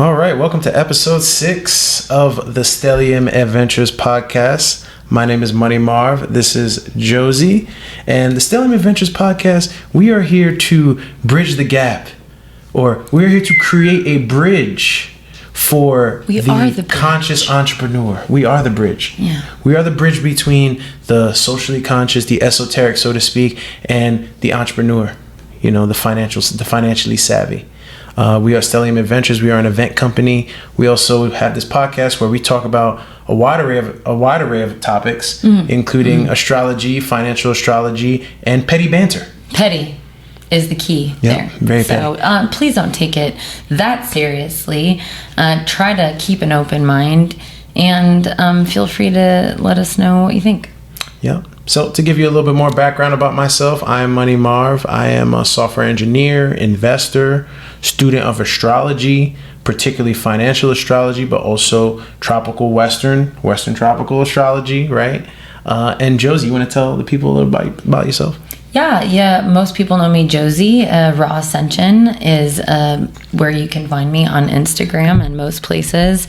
All right, welcome to episode 6 of the Stellium Adventures podcast. My name is Money Marv. This is Josie. And the Stellium Adventures podcast, we are here to bridge the gap, or we're here to create a bridge for the conscious entrepreneur. We are the bridge. Yeah. We are the bridge between the socially conscious, the esoteric, so to speak, and the entrepreneur, you know, the financially savvy. We are Stellium Adventures. We are an event company. We also have this podcast where we talk about a wide array of topics, including astrology, financial astrology, and petty banter. Petty is the key there. Very petty. So please don't take it that seriously. Try to keep an open mind, and feel free to let us know what you think. Yeah. So to give you a little bit more background about myself, I am Money Marv. I am a software engineer, investor, student of astrology, particularly financial astrology, but also tropical Western tropical astrology, right? And Josie, you want to tell the people a little bit about yourself? Yeah. Most people know me, Josie. Raw Ascension is where you can find me on Instagram and most places.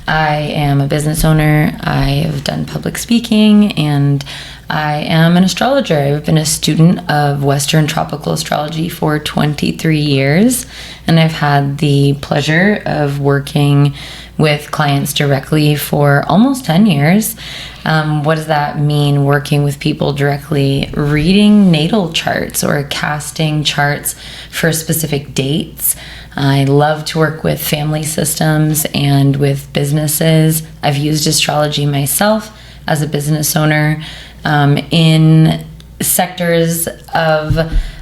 I am a business owner. I have done public speaking, and I am an astrologer. I've been a student of Western tropical astrology for 23 years, and I've had the pleasure of working with clients directly for almost 10 years. What does that mean, working with people directly? Reading natal charts or casting charts for specific dates. I love to work with family systems and with businesses. I've used astrology myself as a business owner in sectors of,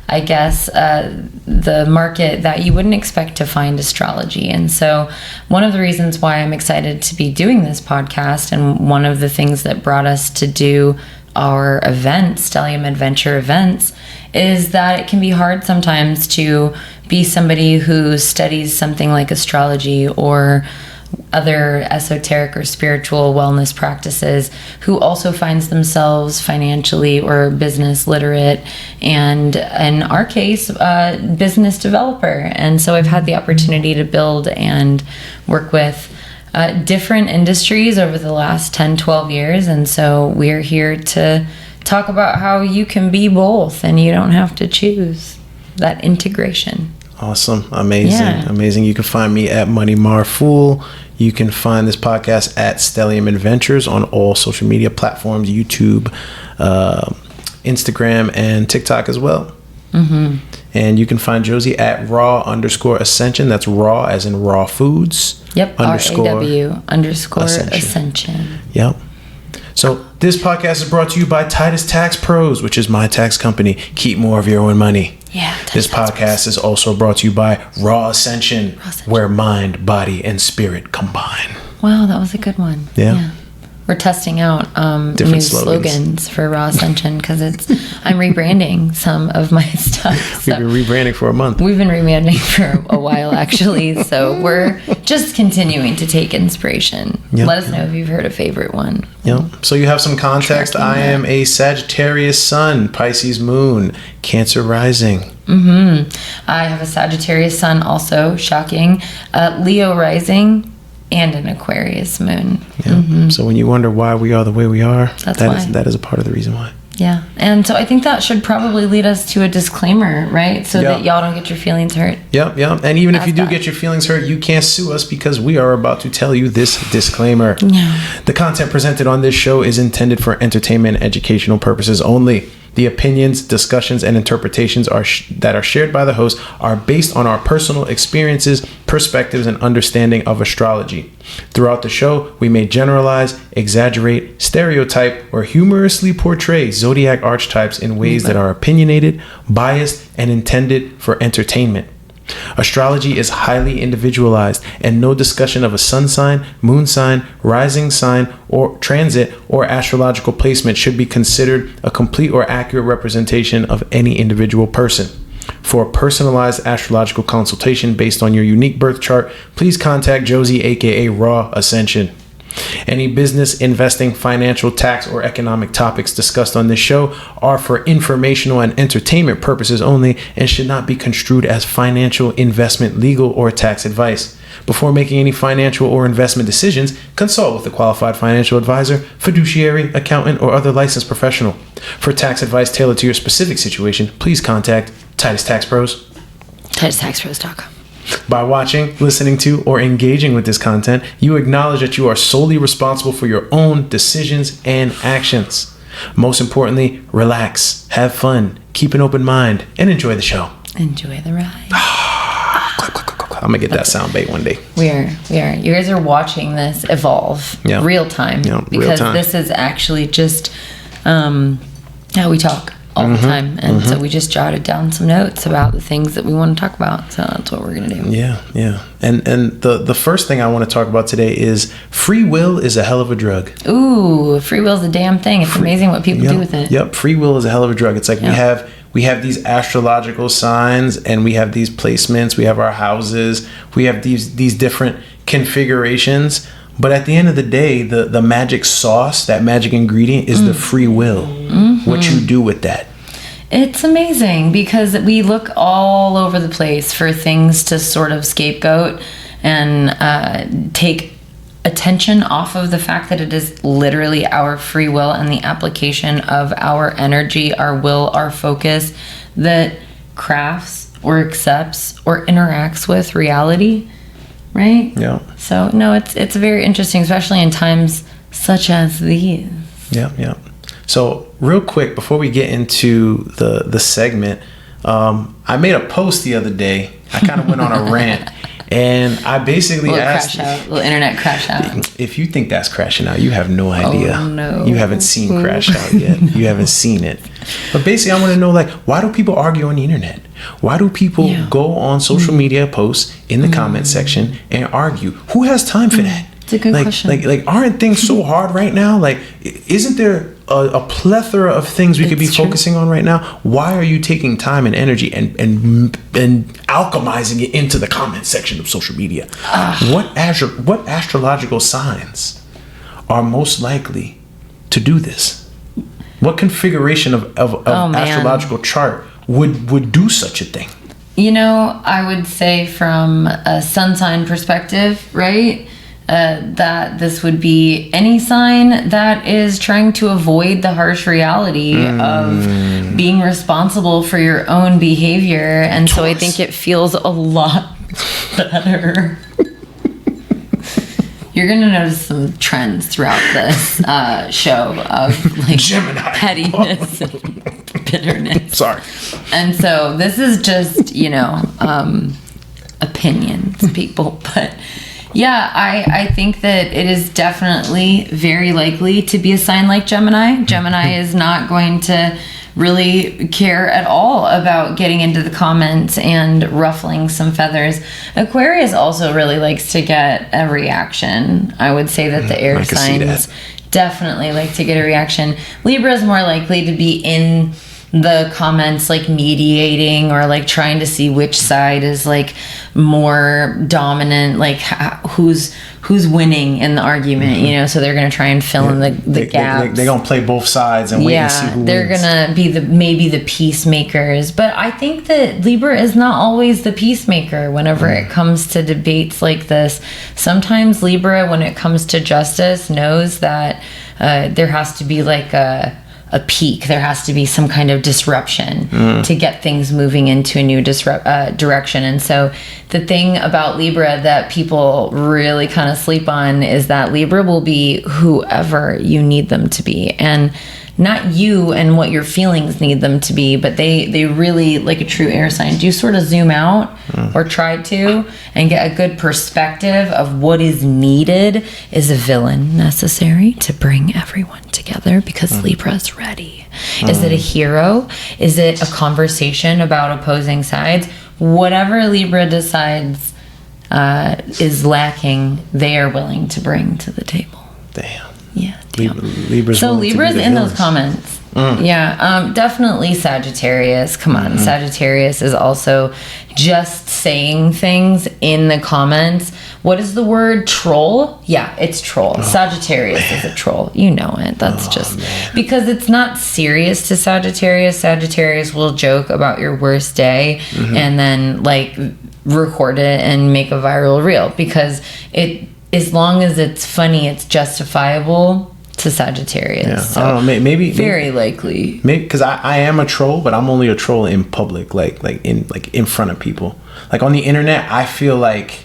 I guess, the market that you wouldn't expect to find astrology. And so one of the reasons why I'm excited to be doing this podcast, and one of the things that brought us to do our event, Stellium Adventure events, is that it can be hard sometimes to be somebody who studies something like astrology or other esoteric or spiritual wellness practices, who also finds themselves financially or business literate, and in our case, business developer. And so I've had the opportunity to build and work with different industries over the last 10-12 years. And so we're here to talk about how you can be both and you don't have to choose, that integration. Awesome. Amazing. You can find me at Money Marfool. You can find this podcast at Stellium Adventures on all social media platforms, YouTube, Instagram, and TikTok as well. Mm-hmm. And you can find Josie at raw_ascension. That's raw as in raw foods. Yep. RAW_ascension. Yep. So this podcast is brought to you by Titus Tax Pros, which is my tax company. Keep more of your own money. Yeah. This podcast is also brought to you by Raw Ascension, where mind, body, and spirit combine. Wow, that was a good one. Yeah. We're testing out different new slogans for Raw Ascension because I'm rebranding some of my stuff. We've been rebranding for a month. We've been rebranding for a while, actually. So we're just continuing to take inspiration. Yep. Let us know if you've heard a favorite one. Yep. So you have some context. I am a Sagittarius sun, Pisces moon, Cancer rising. Mm-hmm. I have a Sagittarius sun also, shocking. Leo rising. And an Aquarius moon. Yeah. Mm-hmm. So when you wonder why we are the way we are, that is a part of the reason why. Yeah. And so I think that should probably lead us to a disclaimer, right? So that y'all don't get your feelings hurt. Yep. And even if you do get your feelings hurt, you can't sue us because we are about to tell you this disclaimer. Yeah. The content presented on this show is intended for entertainment and educational purposes only. The opinions, discussions, and interpretations that are shared by the host are based on our personal experiences, perspectives, and understanding of astrology. Throughout the show, we may generalize, exaggerate, stereotype, or humorously portray zodiac archetypes in ways that are opinionated, biased, and intended for entertainment. Astrology is highly individualized, and no discussion of a sun sign, moon sign, rising sign, or transit or astrological placement should be considered a complete or accurate representation of any individual person. For a personalized astrological consultation based on your unique birth chart, please contact Josie, aka Raw Ascension. Any business, investing, financial, tax, or economic topics discussed on this show are for informational and entertainment purposes only and should not be construed as financial, investment, legal, or tax advice. Before making any financial or investment decisions, consult with a qualified financial advisor, fiduciary, accountant, or other licensed professional. For tax advice tailored to your specific situation, please contact Titus Tax Pros. TitusTaxPros.com. By watching, listening to, or engaging with this content, you acknowledge that you are solely responsible for your own decisions and actions. Most importantly, relax, have fun, keep an open mind, and enjoy the show. Enjoy the ride. I'm gonna get that sound bait one day. We are. You guys are watching this evolve real time. Because this is actually just how we talk all the time. And so we just jotted down some notes about the things that we want to talk about. So that's what we're going to do. Yeah. And the first thing I want to talk about today is free will is a hell of a drug. Ooh, free will is a damn thing. It's amazing what people do with it. Yep, free will is a hell of a drug. It's like we have these astrological signs, and we have these placements, we have our houses, we have these different configurations. But at the end of the day, the magic sauce, that magic ingredient is the free will. What you do with that. It's amazing because we look all over the place for things to sort of scapegoat and take attention off of the fact that it is literally our free will and the application of our energy, our will, our focus that crafts or accepts or interacts with reality. Right? Yeah. So, no, it's very interesting, especially in times such as these. Yeah. So, real quick, before we get into the segment, I made a post the other day. I kind of went on a rant, and I basically asked... little internet crash out. If you think that's crashing out, you have no idea. Oh, no. You haven't seen crash out yet. You haven't seen it. But basically, I want to know, why do people argue on the internet? Why do people go on social media posts in the comment section and argue? Who has time for that? It's a good question. Aren't things so hard right now? Isn't there a plethora of things we could be focusing on right now? Why are you taking time and energy and alchemizing it into the comment section of social media? What astrological signs are most likely to do this? What configuration of astrological chart would do such a thing? I would say from a sun sign perspective, right? That this would be any sign that is trying to avoid the harsh reality of being responsible for your own behavior. And so I think it feels a lot better. You're going to notice some trends throughout this show of Gemini pettiness and bitterness. Sorry. And so this is just, opinions, people. But yeah, I think that it is definitely very likely to be a sign like Gemini. Gemini is not going to really care at all about getting into the comments and ruffling some feathers. Aquarius also really likes to get a reaction. I would say that the air signs definitely like to get a reaction. Libra is more likely to be in the comments, mediating or trying to see which side is more dominant, who's winning in the argument, so they're going to try and fill in the gaps. They're going to play both sides and wait and see who wins. They're going to be maybe the peacemakers. But I think that Libra is not always the peacemaker whenever it comes to debates like this. Sometimes Libra, when it comes to justice, knows that there has to be a peak. There has to be some kind of disruption to get things moving into a new direction. And so the thing about Libra that people really kind of sleep on is that Libra will be whoever you need them to be, and not you and what your feelings need them to be, but they really, like a true air sign, do sort of zoom out or try to and get a good perspective of what is needed. Is a villain necessary to bring everyone together because Libra's ready? Is it a hero? Is it a conversation about opposing sides? Whatever Libra decides is lacking, they are willing to bring to the table. Damn. Yeah. Libra's in those comments. Yeah, definitely Sagittarius. Come on, Sagittarius is also just saying things in the comments. What is the word? Troll? Yeah, it's troll. Sagittarius is a troll. You know it. That's because it's not serious to Sagittarius. Sagittarius will joke about your worst day and then record it and make a viral reel, because as long as it's funny, it's justifiable to Sagittarius. Yeah, So I don't know, maybe very likely. Maybe because I am a troll, but I'm only a troll in public, like in front of people. Like on the internet, I feel like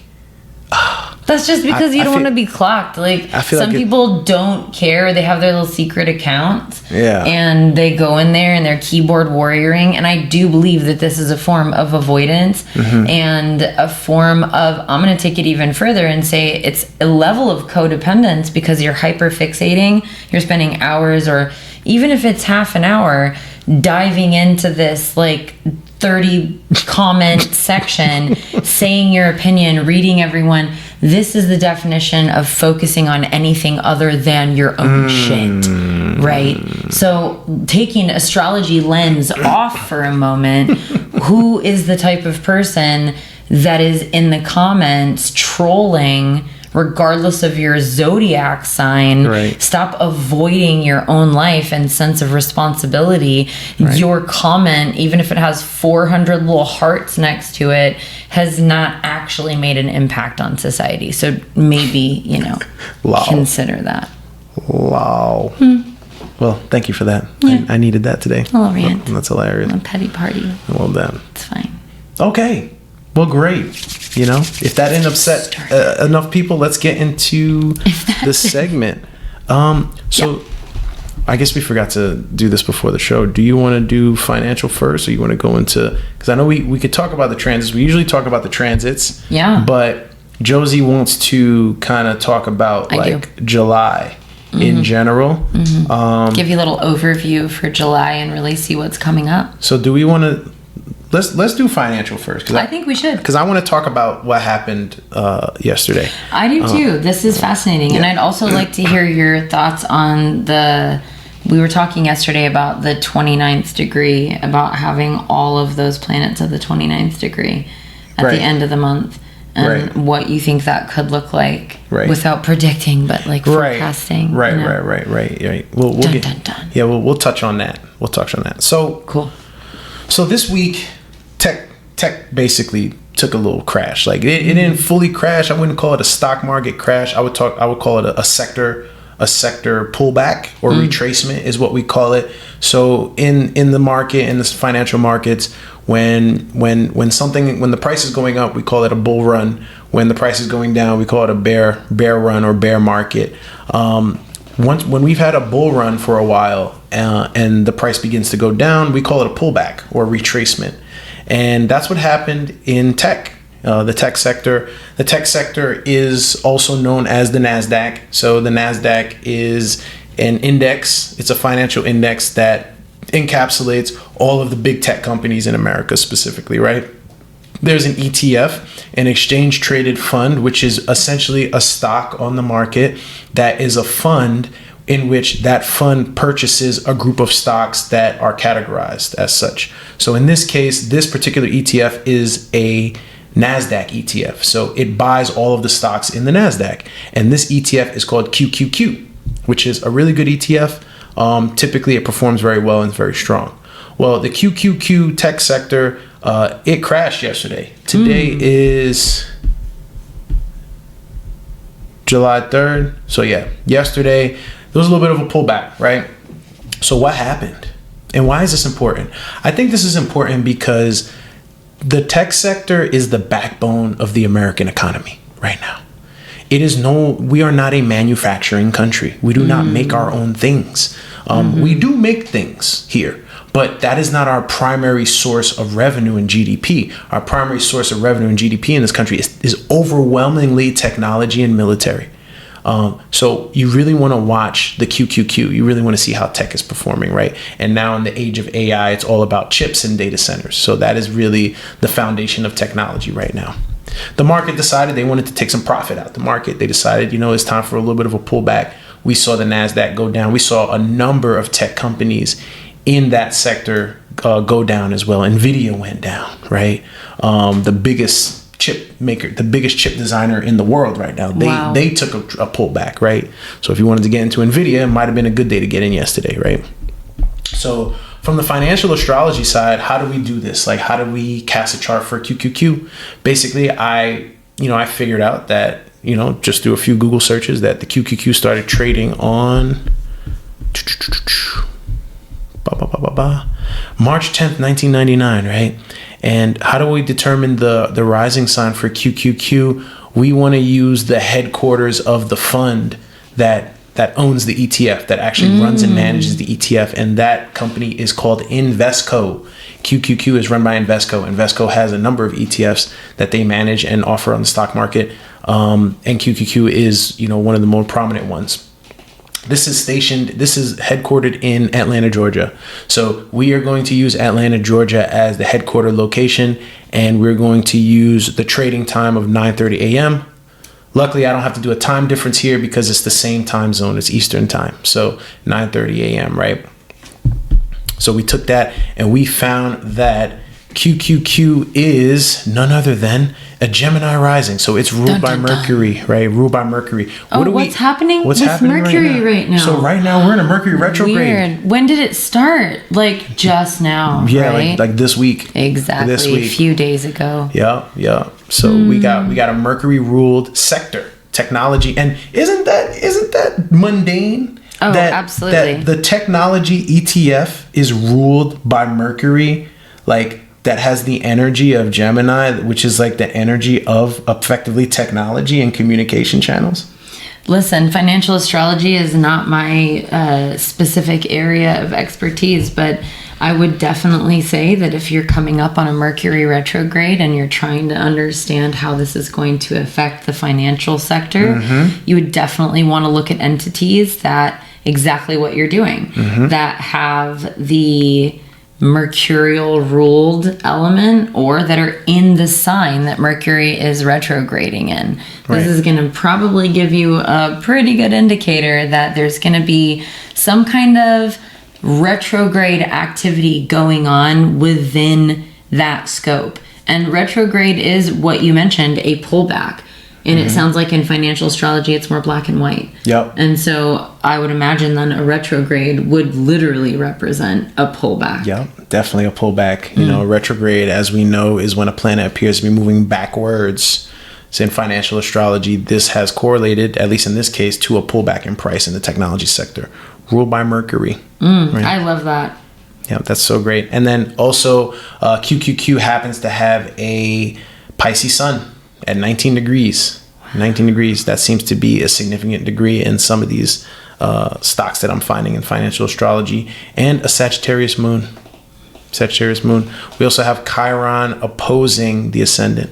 that's just because you don't want to be clocked. Like, I feel some like people don't care. They have their little secret accounts. Yeah. And they go in there and they're keyboard warrioring. And I do believe that this is a form of avoidance and a form of, I'm going to take it even further and say it's a level of codependence, because you're hyper fixating. You're spending hours, or even if it's half an hour, diving into this like 30 comment section, saying your opinion, reading everyone. This is the definition of focusing on anything other than your own shit, right? So taking astrology lens off for a moment, who is the type of person that is in the comments trolling regardless of your zodiac sign? Right. Stop avoiding your own life and sense of responsibility. Right. Your comment, even if it has 400 little hearts next to it, has not actually made an impact on society. So maybe, Wow. consider that. Wow. Well, thank you for that. Yeah. I needed that today. A little rant. That's hilarious. A petty party. Well done. It's fine. Okay. Well, great. If that didn't upset enough people, let's get into the segment. I guess we forgot to do this before the show. Do you want to do financial first, or you want to go into, because I know we could talk about the transits. We usually talk about the transits. Yeah. But Josie wants to kind of talk about July in general. Give you a little overview for July and really see what's coming up. So do we want to, let's do financial first. I think we should. Because I want to talk about what happened yesterday. I do too. This is fascinating. And I'd also like to hear your thoughts on we were talking yesterday about the 29th degree, about having all of those planets at the 29th degree at the end of the month, and what you think that could look like without predicting, but like forecasting. Right. We'll dun, dun, dun. Yeah, we'll touch on that. So cool. So this week, tech basically took a little crash. Like it didn't fully crash. I wouldn't call it a stock market crash. I would call it a sector pullback or retracement is what we call it. So in the market, in the financial markets, when the price is going up, we call it a bull run. When the price is going down, we call it a bear run or bear market. When we've had a bull run for a while and the price begins to go down, we call it a pullback or retracement. And that's what happened in tech. The tech sector. The tech sector is also known as the NASDAQ. So the NASDAQ is an index. It's a financial index that encapsulates all of the big tech companies in America specifically, right? There's an ETF, an exchange traded fund, which is essentially a stock on the market that is a fund in which that fund purchases a group of stocks that are categorized as such. So in this case, this particular ETF is a NASDAQ ETF. So it buys all of the stocks in the NASDAQ. And this ETF is called QQQ, which is a really good ETF. Typically, it performs very well and is very strong. Well, the QQQ tech sector, it crashed yesterday. Today is July 3rd. So yeah, yesterday, there was a little bit of a pullback, right? So what happened? And why is this important? I think this is important because the tech sector is the backbone of the American economy right now. We are not a manufacturing country. We do not make our own things. We do make things here, but that is not our primary source of revenue in GDP. Our primary source of revenue in GDP in this country is overwhelmingly technology and military. So you really want to watch the QQQ. You really want to see how tech is performing, right? And now in the age of AI, it's all about chips and data centers. So that is really the foundation of technology right now. The market decided they wanted to take some profit out the market. They decided, it's time for a little bit of a pullback. We saw the NASDAQ go down. We saw a number of tech companies in that sector go down as well. NVIDIA went down, right? The biggest chip maker, the biggest chip designer in the world right now. They took a pullback, right? So if you wanted to get into NVIDIA, it might have been a good day to get in yesterday, right? So from the financial astrology side, how do we do this? Like, how do we cast a chart for QQQ? Basically, I figured out that, just through a few Google searches, that the QQQ started trading on March 10th, 1999, right? And how do we determine the rising sign for QQQ? We want to use the headquarters of the fund that owns the ETF, that actually runs and manages the ETF, and that company is called Invesco. QQQ is run by Invesco. Invesco has a number of ETFs that they manage and offer on the stock market, and QQQ is one of the more prominent ones. This is headquartered in Atlanta, Georgia. So we are going to use Atlanta, Georgia as the headquarter location, and we're going to use the trading time of 9:30 a.m. Luckily, I don't have to do a time difference here because it's the same time zone. It's Eastern time. So 9:30 a.m., right? So we took that and we found that QQQ is none other than a Gemini rising. So it's ruled by Mercury, right? Ruled by Mercury. What's happening with Mercury right now? So right now we're in a Mercury retrograde. Weird. When did it start? Like just now, yeah, right? like this week. Exactly. This week. A few days ago. Yeah. So we got a Mercury-ruled sector, technology, and isn't that mundane? Oh, absolutely. That the technology ETF is ruled by Mercury, like that has the energy of Gemini, which is like the energy of effectively technology and communication channels. Listen, financial astrology is not my specific area of expertise, but I would definitely say that if you're coming up on a Mercury retrograde and you're trying to understand how this is going to affect the financial sector, you would definitely want to look at entities that exactly what you're doing, that have the mercurial ruled element or that are in the sign that Mercury is retrograding in. This is going to probably give you a pretty good indicator that there's going to be some kind of retrograde activity going on within that scope. And retrograde is what you mentioned, a pullback. And it sounds like in financial astrology, it's more black and white. Yep. And so I would imagine then a retrograde would literally represent a pullback. Yep, definitely a pullback. Retrograde, as we know, is when a planet appears to be moving backwards. So in financial astrology, this has correlated, at least in this case, to a pullback in price in the technology sector, ruled by Mercury. Right? I love that. Yeah, that's so great. And then also, QQQ happens to have a Pisces sun at 19 degrees. 19 degrees. That seems to be a significant degree in some of these stocks that I'm finding in financial astrology. And a Sagittarius moon. We also have Chiron opposing the ascendant.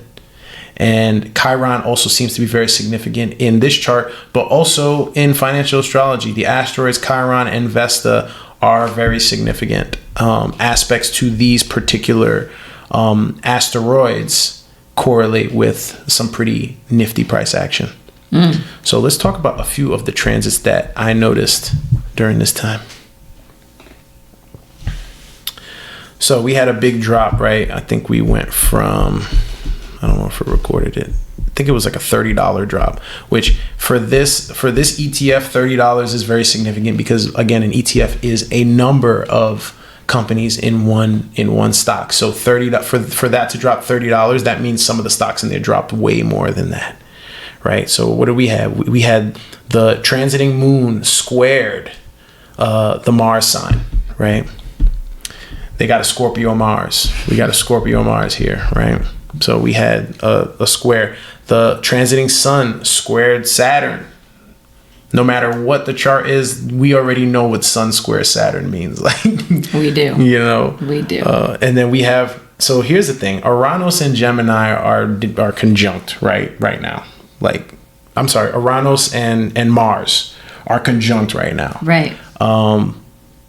And Chiron also seems to be very significant in this chart, but also in financial astrology. The asteroids Chiron and Vesta are very significant aspects to these particular asteroids correlate with some pretty nifty price action. So let's talk about a few of the transits that I noticed during this time. So we had a big drop, right? I think we went from, I don't know if I recorded it, I think it was like a $30 drop, which for this ETF, $30 is very significant because, again, an ETF is a number of companies in one stock. So for that to drop $30, that means some of the stocks in there dropped way more than that, right? So what do we have? We had the transiting moon squared the Mars sign, right? They got a Scorpio Mars. We got a Scorpio Mars here, right? So we had a square. The transiting sun squared Saturn. No matter what the chart is, we already know what sun square Saturn means. Like we do. We do. And then we have, so here's the thing. Uranus and Gemini are conjunct right now. Like, I'm sorry, Uranus and Mars are conjunct right now. Right.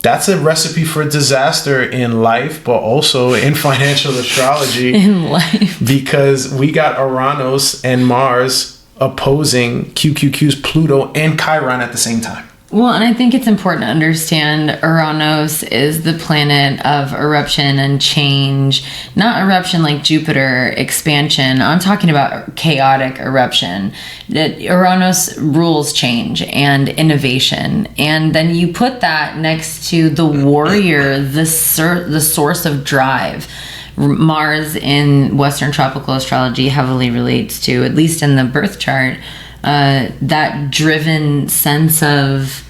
That's a recipe for disaster in life, but also in financial astrology. In life. Because we got Uranus and Mars opposing QQQ's Pluto and Chiron at the same time. Well, and I think it's important to understand Uranus is the planet of eruption and change. Not eruption like Jupiter, expansion. I'm talking about chaotic eruption. That Uranus rules change and innovation. And then you put that next to the warrior, the source of drive. Mars in Western tropical astrology heavily relates to, at least in the birth chart, that driven sense of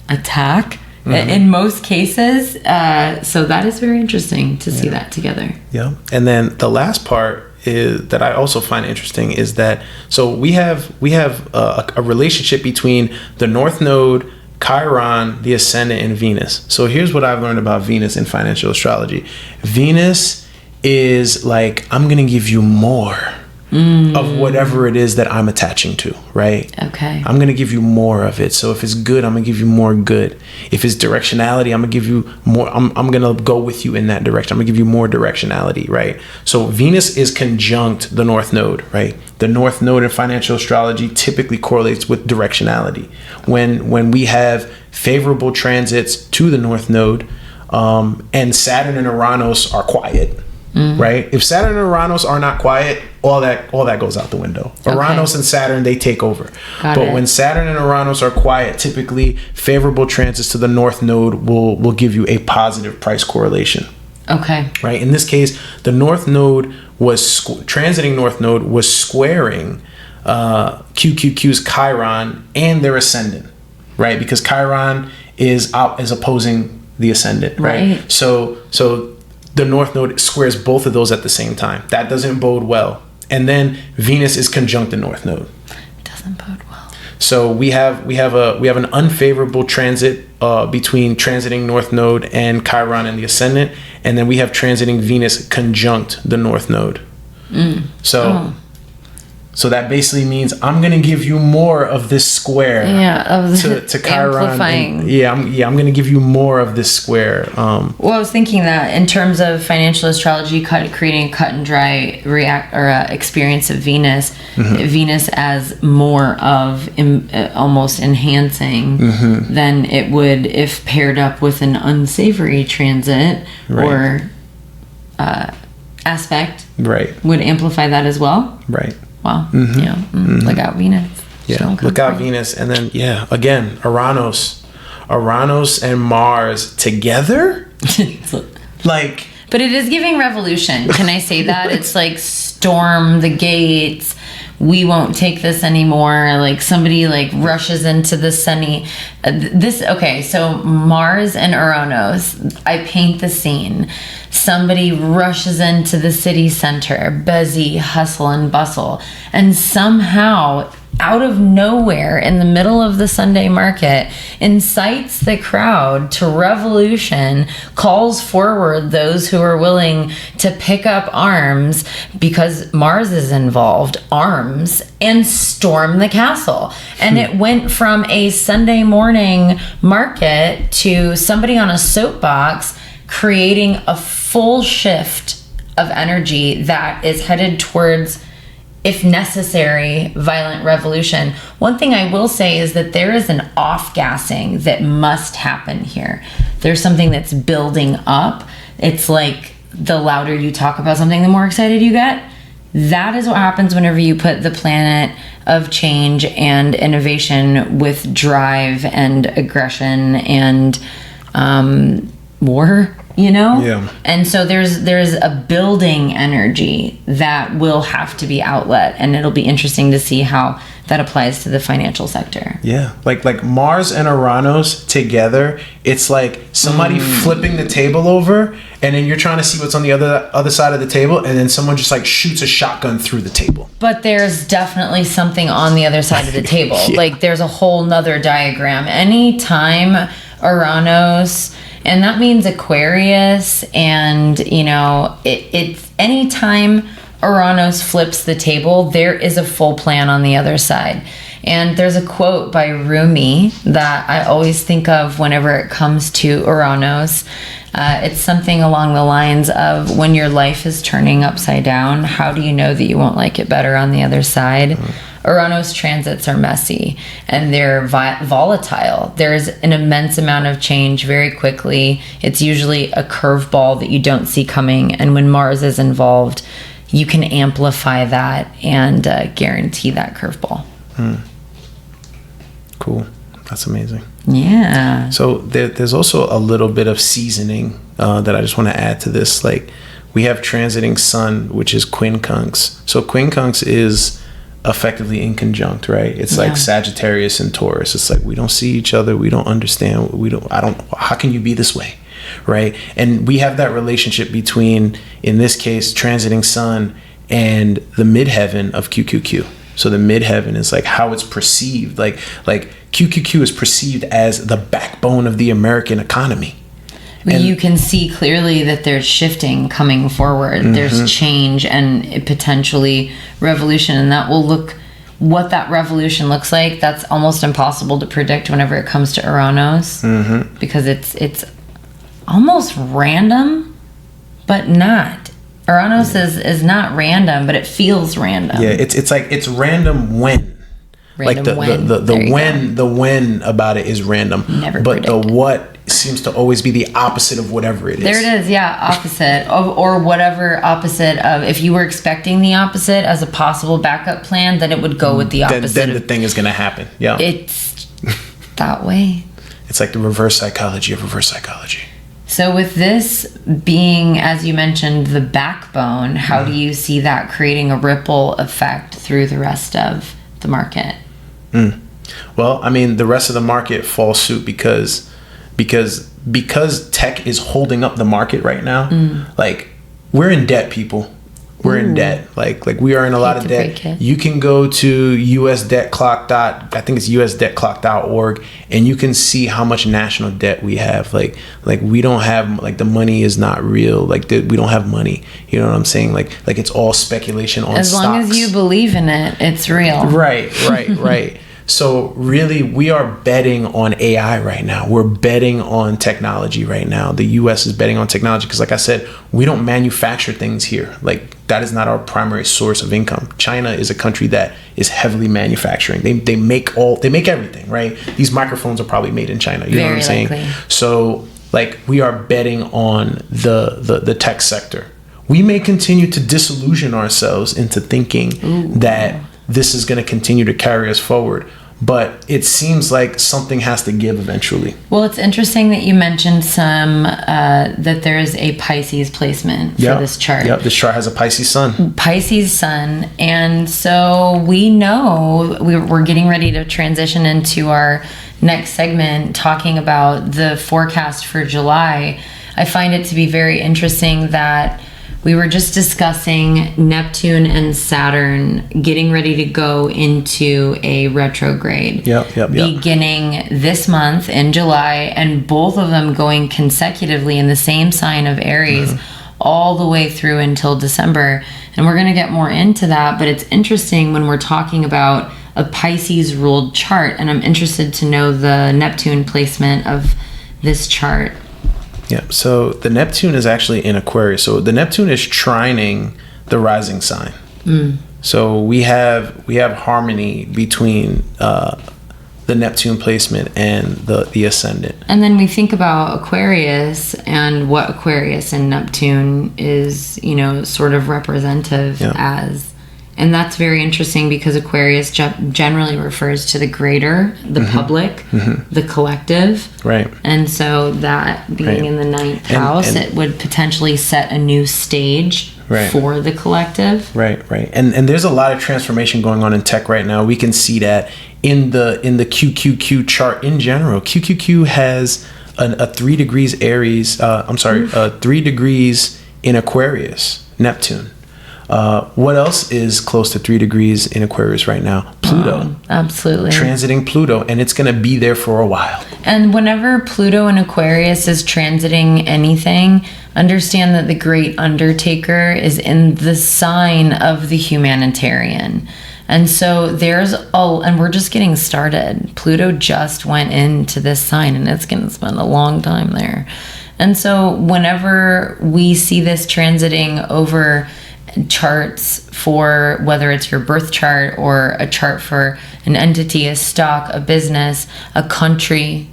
attack in most cases. So that is very interesting to see that together. Yeah. And then the last part is that I also find interesting is that so we have a relationship between the North Node, Chiron, the Ascendant, and Venus. So here's what I've learned about Venus in financial astrology. Venus is like, I'm going to give you more of whatever it is that I'm attaching to, right? Okay. I'm going to give you more of it. So if it's good, I'm going to give you more good. If it's directionality, I'm going to give you more. I'm going to go with you in that direction. I'm going to give you more directionality, right? So Venus is conjunct the North Node, right? The North Node in financial astrology typically correlates with directionality. When we have favorable transits to the North Node, and Saturn and Uranus are quiet, right? If Saturn and Uranus are not quiet, all that goes out the window. Okay. Uranus and Saturn, they take over. But when Saturn and Uranus are quiet, typically favorable transits to the North Node will give you a positive price correlation. Okay. Right. In this case, the North Node was transiting North Node was squaring QQQ's Chiron and their ascendant, right? Because Chiron is opposing the ascendant, right? So the North Node squares both of those at the same time. That doesn't bode well. And then Venus is conjunct the North Node. It doesn't bode well. So we have an unfavorable transit between transiting North Node and Chiron and the Ascendant, and then we have transiting Venus conjunct the North Node. So that basically means I'm gonna give you more of this square. To Chiron. Amplifying. I'm gonna give you more of this square. Well, I was thinking that in terms of financial astrology, creating a cut and dry experience of Venus, Venus as more of almost enhancing than it would if paired up with an unsavory transit or aspect. Right. Would amplify that as well. Right. Wow. Look out, Venus. Yeah. Look out, Venus. And then, again, Uranus and Mars together? But it is giving revolution. Can I say that? It's like storm the gates. We won't take this anymore. Like somebody rushes into the sunny. So Mars and Uranus, I paint the scene. Somebody rushes into the city center, busy, hustle and bustle, and somehow out of nowhere in the middle of the Sunday market incites the crowd to revolution, calls forward those who are willing to pick up arms because Mars is involved, arms, and storm the castle. And it went from a Sunday morning market to somebody on a soapbox creating a full shift of energy that is headed towards, if necessary, violent revolution. One thing I will say is that there is an off-gassing that must happen here. There's something that's building up. It's like the louder you talk about something, the more excited you get. That is what happens whenever you put the planet of change and innovation with drive and aggression and war, Yeah. And so there's a building energy that will have to be outlet, and it'll be interesting to see how that applies to the financial sector. Yeah, like Mars and Uranus together, it's like somebody flipping the table over, and then you're trying to see what's on the other side of the table, and then someone just shoots a shotgun through the table. But there's definitely something on the other side of the table. There's a whole nother diagram. Anytime Uranus, and that means Aquarius, and it's anytime Uranus flips the table, there is a full plan on the other side. And there's a quote by Rumi that I always think of whenever it comes to Uranus. It's something along the lines of, when your life is turning upside down, how do you know that you won't like it better on the other side? Uranus transits are messy and they're volatile. There's an immense amount of change very quickly. It's usually a curveball that you don't see coming. And when Mars is involved, you can amplify that and guarantee that curveball. Cool. That's amazing. Yeah. So there's also a little bit of seasoning that I just want to add to this. Like, we have transiting Sun, which is quincunx. So quincunx is effectively in conjunct, right? It's like Sagittarius and Taurus. It's like, we don't see each other. We don't understand. How can you be this way? Right? And we have that relationship between, in this case, transiting Sun and the midheaven of QQQ. So the midheaven is like how it's perceived. Like QQQ is perceived as the backbone of the American economy. And you can see clearly that there's shifting coming forward. There's change and potentially revolution. And that will look, what that revolution looks like, that's almost impossible to predict whenever it comes to Uranus. Because it's almost random, but not. Uranus is not random, but it feels random. Yeah, it's like, it's random when. Random like the when about it is random. Never but predicted. the what seems to always be the opposite of whatever it is. There it is, yeah, opposite or whatever opposite of. If you were expecting the opposite as a possible backup plan, then it would go with the opposite. Then the thing is going to happen. Yeah, it's that way. It's like the reverse psychology of reverse psychology. So with this being, as you mentioned, the backbone, how do you see that creating a ripple effect through the rest of the market? Well, I mean, the rest of the market falls suit because tech is holding up the market right now. Like, we're in debt, people. We're in debt. Like we are in a lot of debt. You can go to I think it's usdebtclock.org, and you can see how much national debt we have. Like we don't have, like, the money is not real. Like, we don't have money. You know what I'm saying? Like it's all speculation on as stocks. Long as you believe in it, it's real. Right. So really, we are betting on AI right now. We're betting on technology right now. The U.S. is betting on technology because, like I said, we don't manufacture things here. Like, that is not our primary source of income. China is a country that is heavily manufacturing. They make everything, right? These microphones are probably made in China. You know what I'm saying? Likely. So, like, we are betting on the tech sector. We may continue to disillusion ourselves into thinking that this is going to continue to carry us forward, but it seems like something has to give eventually. Well, it's interesting that you mentioned that there is a Pisces placement for this chart. Yep, this chart has a Pisces sun. Pisces sun, and so we know we're getting ready to transition into our next segment talking about the forecast for July. I find it to be very interesting that we were just discussing Neptune and Saturn getting ready to go into a retrograde. Yep. Beginning this month in July, and both of them going consecutively in the same sign of Aries all the way through until December. And we're going to get more into that, but it's interesting when we're talking about a Pisces-ruled chart, and I'm interested to know the Neptune placement of this chart. Yeah, so the Neptune is actually in Aquarius. So the Neptune is trining the rising sign. So we have harmony between the Neptune placement and the ascendant. And then we think about Aquarius and what Aquarius and Neptune is, sort of representative as. And that's very interesting because Aquarius generally refers to the greater, the public, the collective. Right. And so that being in the ninth house, it would potentially set a new stage for the collective. Right. And there's a lot of transformation going on in tech right now. We can see that in the QQQ chart in general. QQQ has a 3 degrees Aries, 3 degrees in Aquarius, Neptune. What else is close to 3 degrees in Aquarius right now? Pluto. Absolutely. Transiting Pluto, and it's going to be there for a while. And whenever Pluto in Aquarius is transiting anything, understand that the great undertaker is in the sign of the humanitarian. And so and we're just getting started. Pluto just went into this sign, and it's going to spend a long time there. And so whenever we see this transiting over charts for whether it's your birth chart or a chart for an entity, a stock, a business, a country,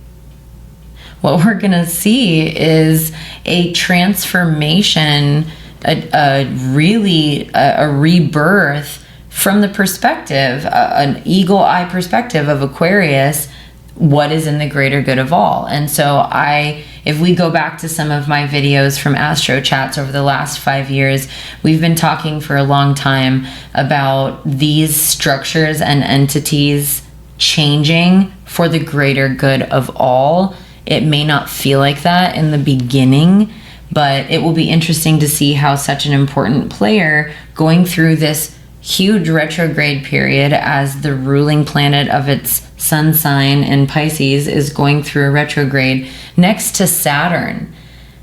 what we're going to see is a transformation, a rebirth from the perspective, an eagle eye perspective of Aquarius, what is in the greater good of all. And so if we go back to some of my videos from Astro Chats over the last 5 years, we've been talking for a long time about these structures and entities changing for the greater good of all. It may not feel like that in the beginning, but it will be interesting to see how such an important player going through this huge retrograde period as the ruling planet of its sun sign in Pisces is going through a retrograde next to Saturn.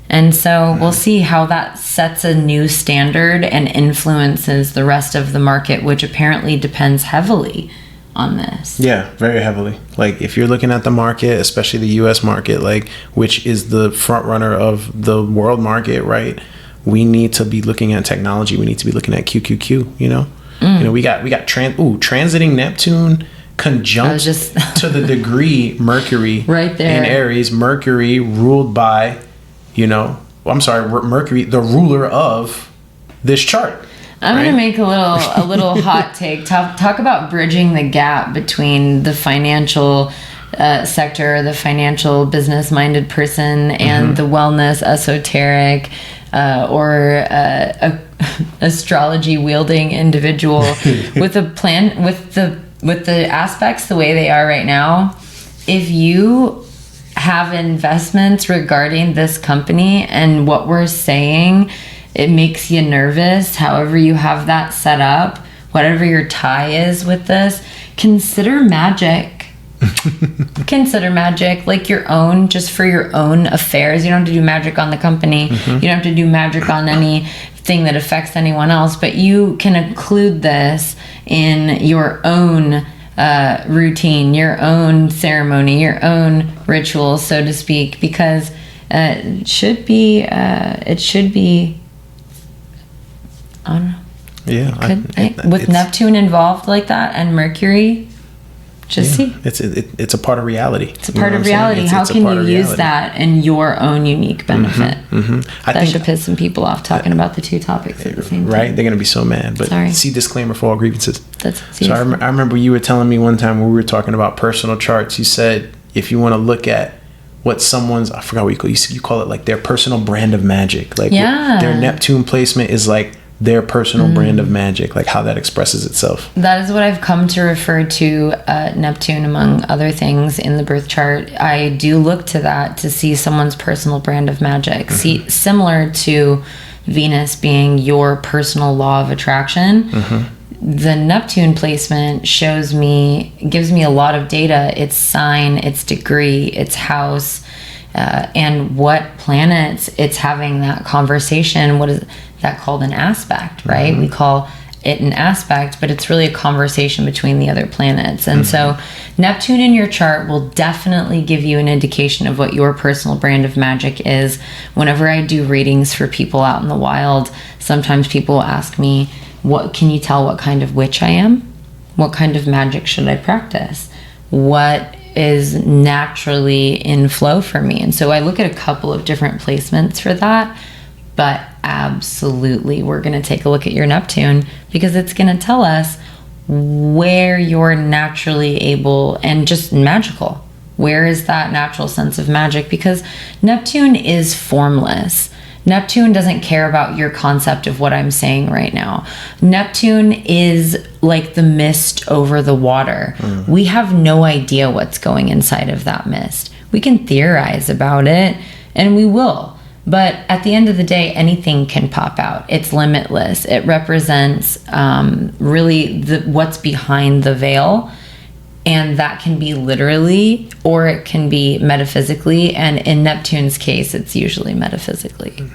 And so we'll see how that sets a new standard and influences the rest of the market, which apparently depends heavily on this. Yeah, very heavily. Like if you're looking at the market, especially the US market, like which is the front runner of the world market, right? We need to be looking at technology. We need to be looking at QQQ, you know? You know, we got transiting Neptune conjunct to the degree Mercury right there in Aries. Mercury ruled by, Mercury, the ruler of this chart. I'm going to make a little hot take. Talk about bridging the gap between the financial sector, the financial business-minded person, and the wellness, esoteric, or astrology wielding individual with a plan, with the aspects the way they are right now. If you have investments regarding this company and what we're saying, it makes you nervous, however you have that set up, whatever your tie is with this, consider magic. Consider magic like your own, just for your own affairs. You don't have to do magic on the company. You don't have to do magic on anything that affects anyone else, but you can include this in your own routine, your own ceremony, your own ritual, so to speak, because it should be I don't know. Yeah, with Neptune involved like that and Mercury, see. It's a part of reality. It's a part of reality. How can you use that in your own unique benefit? I think should piss some people off talking about the two topics at the same time. Right? They're going to be so mad. But see, disclaimer for all grievances. So I remember you were telling me one time when we were talking about personal charts, you said if you want to look at what someone's, I forgot what you call it, like their personal brand of magic. Like their Neptune placement is like their personal brand of magic, like how that expresses itself. That is what I've come to refer to Neptune, among other things, in the birth chart. I do look to that to see someone's personal brand of magic. See, similar to Venus being your personal law of attraction, the Neptune placement gives me a lot of data, its sign, its degree, its house, and what planets it's having that conversation. What is that called? An aspect, right? We call it an aspect, but it's really a conversation between the other planets. And so Neptune in your chart will definitely give you an indication of what your personal brand of magic is. Whenever I do readings for people out in the wild, sometimes people ask me, what can you tell what kind of witch I am? What kind of magic should I practice? What is naturally in flow for me? And so I look at a couple of different placements for that. But absolutely, we're going to take a look at your Neptune because it's going to tell us where you're naturally able and just magical. Where is that natural sense of magic? Because Neptune is formless. Neptune doesn't care about your concept of what I'm saying right now. Neptune is like the mist over the water. We have no idea what's going inside of that mist. We can theorize about it, and we will. But at the end of the day, anything can pop out. It's limitless. It represents really what's behind the veil. And that can be literally, or it can be metaphysically. And in Neptune's case, it's usually metaphysically.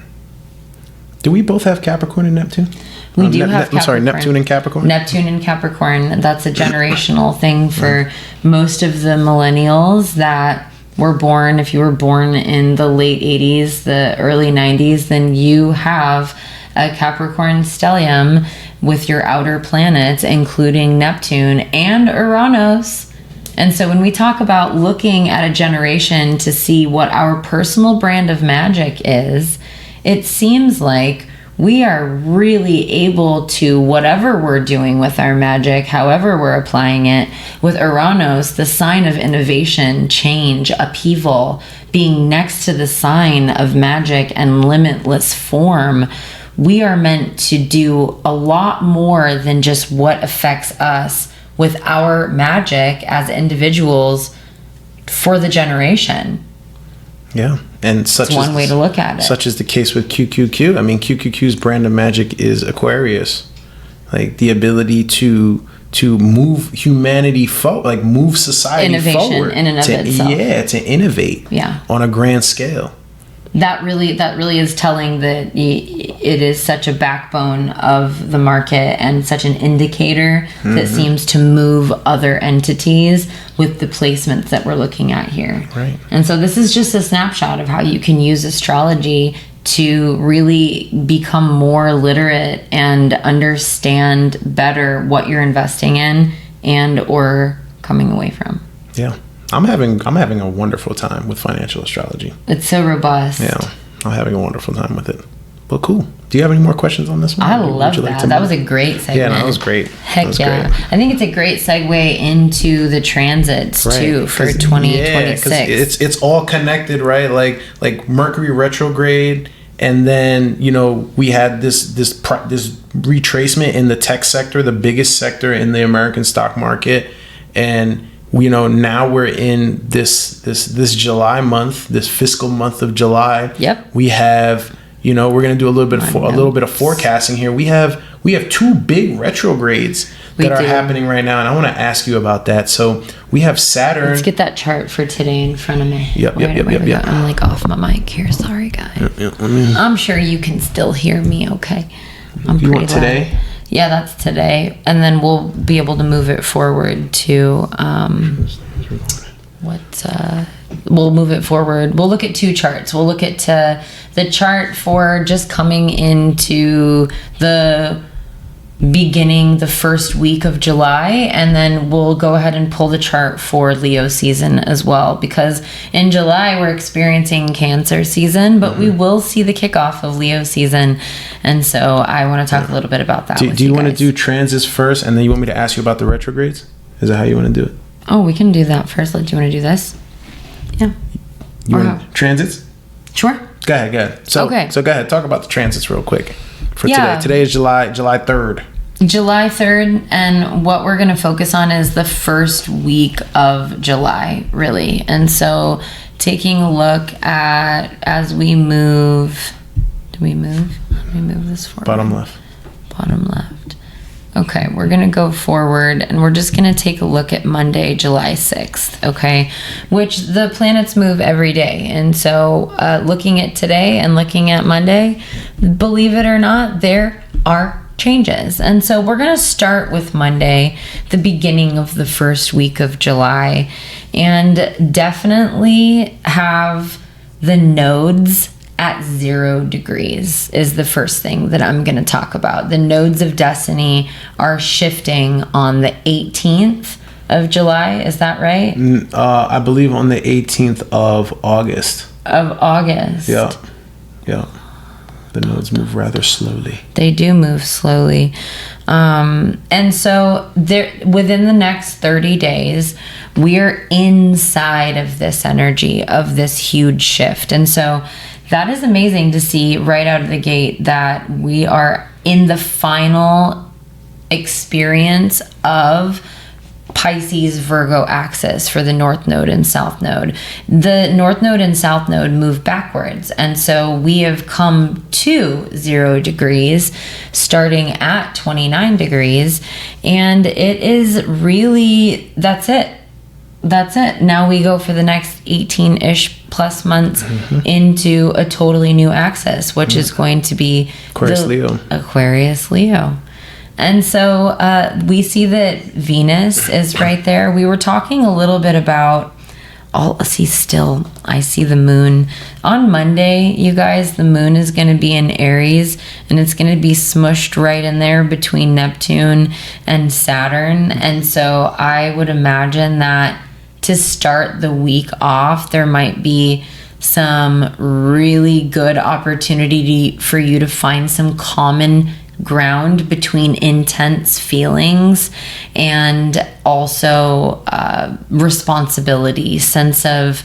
Do we both have Capricorn and Neptune? We do have Capricorn. I'm sorry, Neptune and Capricorn? Neptune and Capricorn. That's a generational thing for most of the millennials that were born. If you were born in the late 80s, the early 90s, then you have a Capricorn stellium with your outer planets, including Neptune and Uranus. And so when we talk about looking at a generation to see what our personal brand of magic is, it seems like we are really able to, whatever we're doing with our magic, however we're applying it, with Uranus, the sign of innovation, change, upheaval, being next to the sign of magic and limitless form, we are meant to do a lot more than just what affects us with our magic as individuals for the generation. Yeah, and such one way to look at it. Such is the case with QQQ. I mean, QQQ's brand of magic is Aquarius, like the ability to move humanity forward, like move society innovation forward, in and of itself. Yeah, to innovate. Yeah, on a grand scale. That really is telling that it is such a backbone of the market and such an indicator that seems to move other entities with the placements that we're looking at here. Right. And so this is just a snapshot of how you can use astrology to really become more literate and understand better what you're investing in and or coming away from. Yeah. I'm having a wonderful time with financial astrology. It's so robust. Yeah, I'm having a wonderful time with it. Well, cool. Do you have any more questions on this one? I love that. That was a great segment. Yeah, no, that was great. Heck yeah. Great. I think it's a great segue into the transits too for 2026. Yeah, it's all connected, right? Like Mercury retrograde, and then we had this retracement in the tech sector, the biggest sector in the American stock market, and now we're in this July month, this fiscal month of July. Yep. We have, we're going to do a little bit of forecasting here. We have two big retrogrades that are happening right now, and I want to ask you about that. So we have Saturn. Let's get that chart for today in front of me. Yep. I'm like off my mic here. Sorry, guys. I'm sure you can still hear me. Okay. You want today? Loud. Yeah, that's today. And then we'll be able to move it forward to we'll move it forward. We'll look at two charts. We'll look at the chart for just coming into the beginning, the first week of July, and then we'll go ahead and pull the chart for Leo season as well, because in July we're experiencing Cancer season, but we will see the kickoff of Leo season, and so I want to talk a little bit about that. Do you want to do transits first, and then you want me to ask you about the retrogrades? Is that how you want to do it? Oh, we can do that first. Do you want to do this? Yeah. You want transits? Sure. Go ahead. So go ahead. Talk about the transits real quick. For today. Today is July 3rd. July 3rd, and what we're going to focus on is the first week of July, really. And so taking a look at, as we move, do we move? Let me move this forward. Bottom left. Bottom left. Okay, we're going to go forward, and we're just going to take a look at Monday, July 6th, okay, which the planets move every day. And so looking at today and looking at Monday, believe it or not, there are changes. And so we're going to start with Monday, the beginning of the first week of July, and definitely have the nodes at 0 degrees is the first thing that I'm going to talk about. The nodes of destiny are shifting on the 18th of July. Is that right? I believe on the 18th of August. Yeah. The nodes move rather slowly. They do move slowly. And so within the next 30 days, we're inside of this energy of this huge shift. And so that is amazing to see right out of the gate that we are in the final experience of Pisces Virgo axis for the North Node and South Node. The North Node and South Node move backwards, and so we have come to 0 degrees starting at 29 degrees, and it is really, that's it. Now we go for the next 18-ish plus months into a totally new axis, which is going to be Aquarius Leo. And so we see that Venus is right there. We were talking a little bit about I see the moon on Monday, you guys. The moon is going to be in Aries, and it's going to be smushed right in there between Neptune and Saturn. And so I would imagine that to start the week off, there might be some really good opportunity for you to find some common ground between intense feelings and also responsibility, sense of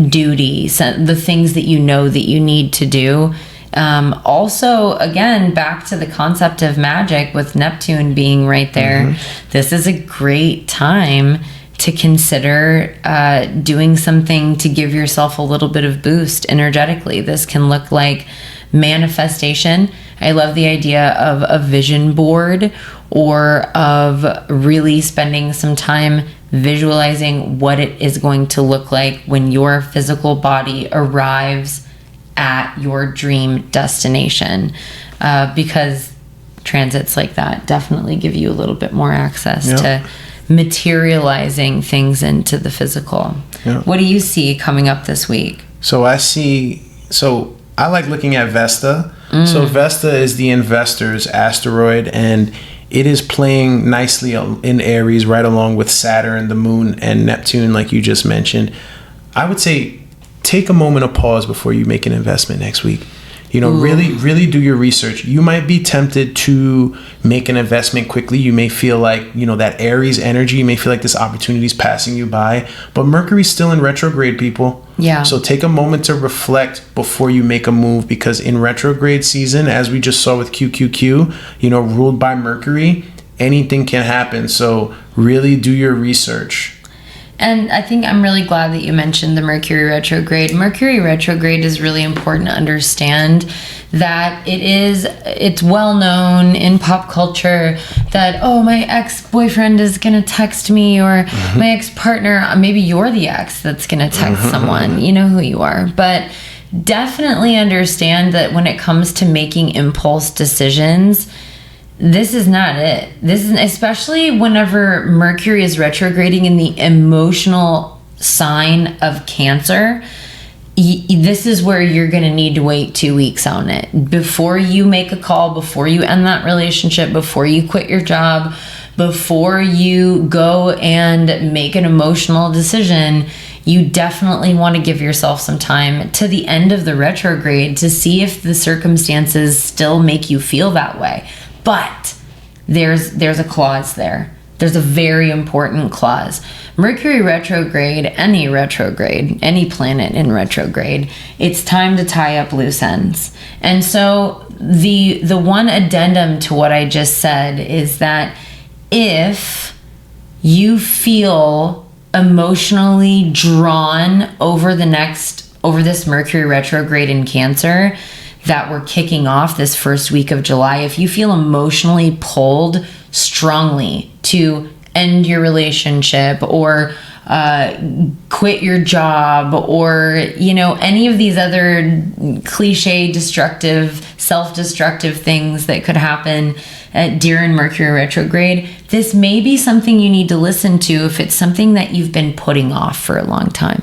duty, the things that you know that you need to do. Also, again, back to the concept of magic with Neptune being right there, this is a great time to consider doing something to give yourself a little bit of boost energetically. This can look like manifestation. I love the idea of a vision board, or of really spending some time visualizing what it is going to look like when your physical body arrives at your dream destination, because transits like that definitely give you a little bit more access to materializing things into the physical. What do you see coming up this week? So I like looking at Vesta. So Vesta is the investor's asteroid, and it is playing nicely in Aries right along with Saturn, the moon, and Neptune, like you just mentioned. I would say take a moment of pause before you make an investment next week. Really do your research. You might be tempted to make an investment quickly. You may feel like, that Aries energy, you may feel like this opportunity is passing you by, but Mercury's still in retrograde, people. Yeah. So take a moment to reflect before you make a move, because in retrograde season, as we just saw with QQQ, ruled by Mercury, anything can happen. So really do your research. And I think I'm really glad that you mentioned the Mercury retrograde. Mercury retrograde is really important to understand that it's well known in pop culture that, my ex-boyfriend is going to text me, or my ex-partner, maybe you're the ex that's going to text someone. You know who you are. But definitely understand that when it comes to making impulse decisions, this is not it. This is especially whenever Mercury is retrograding in the emotional sign of Cancer. This is where you're going to need to wait 2 weeks on it before you make a call, before you end that relationship, before you quit your job, before you go and make an emotional decision. You definitely want to give yourself some time to the end of the retrograde to see if the circumstances still make you feel that way. But there's a clause there. There's a very important clause. Mercury retrograde, any planet in retrograde, it's time to tie up loose ends. And so the one addendum to what I just said is that if you feel emotionally drawn over this Mercury retrograde in Cancer that we're kicking off this first week of July, if you feel emotionally pulled strongly to end your relationship, or quit your job, or any of these other cliche self-destructive things that could happen during Mercury retrograde, this may be something you need to listen to if it's something that you've been putting off for a long time.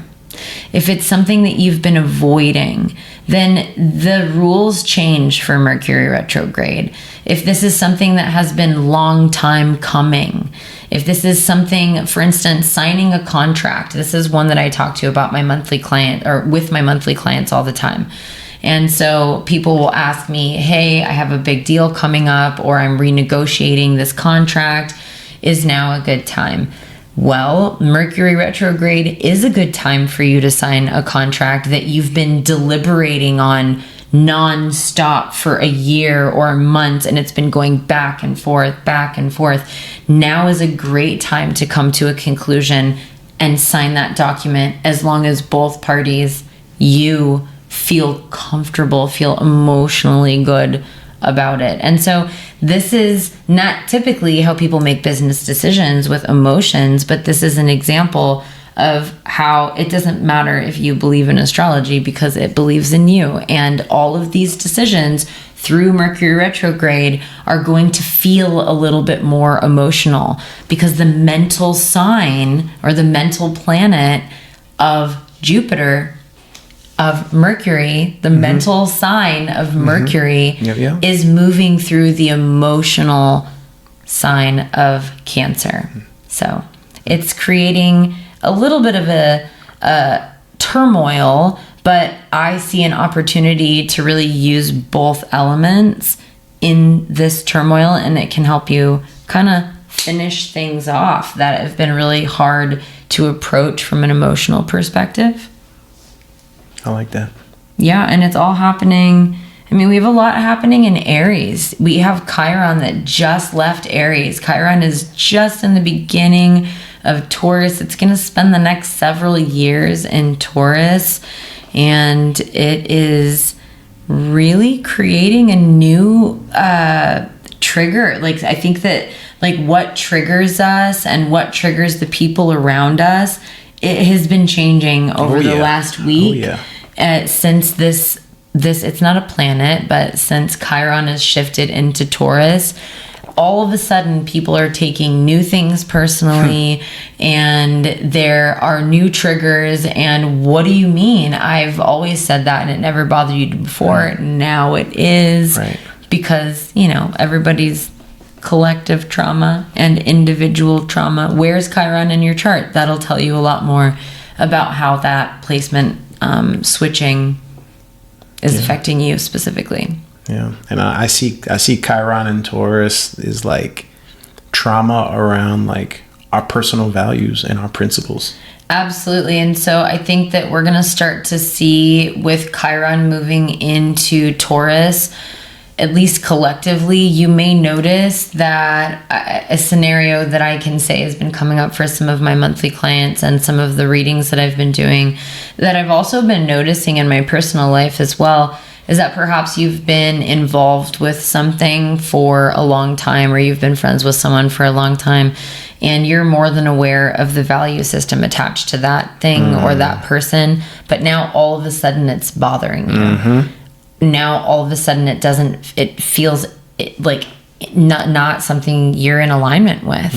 If it's something that you've been avoiding, then the rules change for Mercury retrograde. If this is something that has been long time coming, if this is something, for instance, signing a contract, this is one that I talk to about my monthly client, or with my monthly clients all the time. And so people will ask me, hey, I have a big deal coming up, or I'm renegotiating this contract. Is now a good time? Well, Mercury retrograde is a good time for you to sign a contract that you've been deliberating on non-stop for a year or months, and it's been going back and forth. Now is a great time to come to a conclusion and sign that document, as long as both parties, you feel comfortable, feel emotionally good about it. And so this is not typically how people make business decisions with emotions, but this is an example of how it doesn't matter if you believe in astrology, because it believes in you. And all of these decisions through Mercury retrograde are going to feel a little bit more emotional, because the mental sign or the mental planet of Jupiter, of Mercury, the mental sign of Mercury is moving through the emotional sign of Cancer. So it's creating a little bit of a turmoil, but I see an opportunity to really use both elements in this turmoil, and it can help you kind of finish things off that have been really hard to approach from an emotional perspective. I like that. Yeah, and it's all happening. I mean, we have a lot happening in Aries. We have Chiron that just left Aries. Chiron is just in the beginning of Taurus. It's going to spend the next several years in Taurus, and it is really creating a new trigger. Like, I think that like what triggers us and what triggers the people around us, it has been changing over the last week. Since this it's not a planet, but since Chiron has shifted into Taurus, all of a sudden people are taking new things personally and there are new triggers. And what do you mean? I've always said that and it never bothered you before. Now it is, because, you know, everybody's collective trauma and individual trauma. Where's Chiron in your chart? That'll tell you a lot more about how that placement switching is affecting you specifically. Yeah, and I see Chiron in Taurus is like trauma around like our personal values and our principles. Absolutely. And so I think that we're going to start to see with Chiron moving into Taurus, at least collectively, you may notice that a scenario that I can say has been coming up for some of my monthly clients and some of the readings that I've been doing, that I've also been noticing in my personal life as well, is that perhaps you've been involved with something for a long time, or you've been friends with someone for a long time, and you're more than aware of the value system attached to that thing or that person, but now all of a sudden it's bothering you. Now all of a sudden it feels like not something you're in alignment with.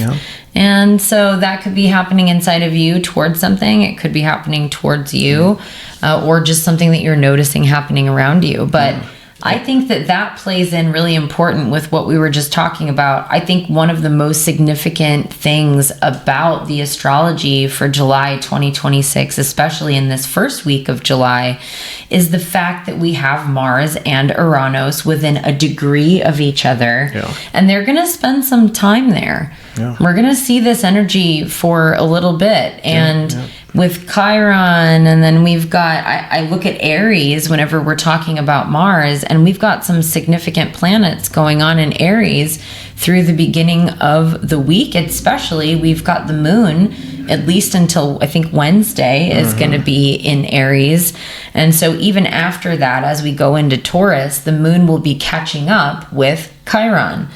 And so that could be happening inside of you towards something. It could be happening towards you, or just something that you're noticing happening around you. But I think that plays in really important with what we were just talking about. I think one of the most significant things about the astrology for July 2026, especially in this first week of July, is the fact that we have Mars and Uranus within a degree of each other. And they're going to spend some time there. We're going to see this energy for a little bit. And with Chiron, and then we've got, I look at Aries whenever we're talking about Mars, and we've got some significant planets going on in Aries through the beginning of the week. Especially, we've got the moon, at least until I think Wednesday, is going to be in Aries. And so even after that, as we go into Taurus, the moon will be catching up with Chiron.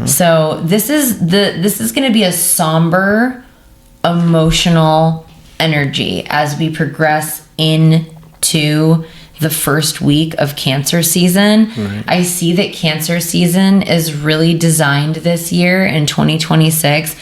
So this is going to be a somber, emotional energy as we progress into the first week of Cancer season. I see that Cancer season is really designed this year in 2026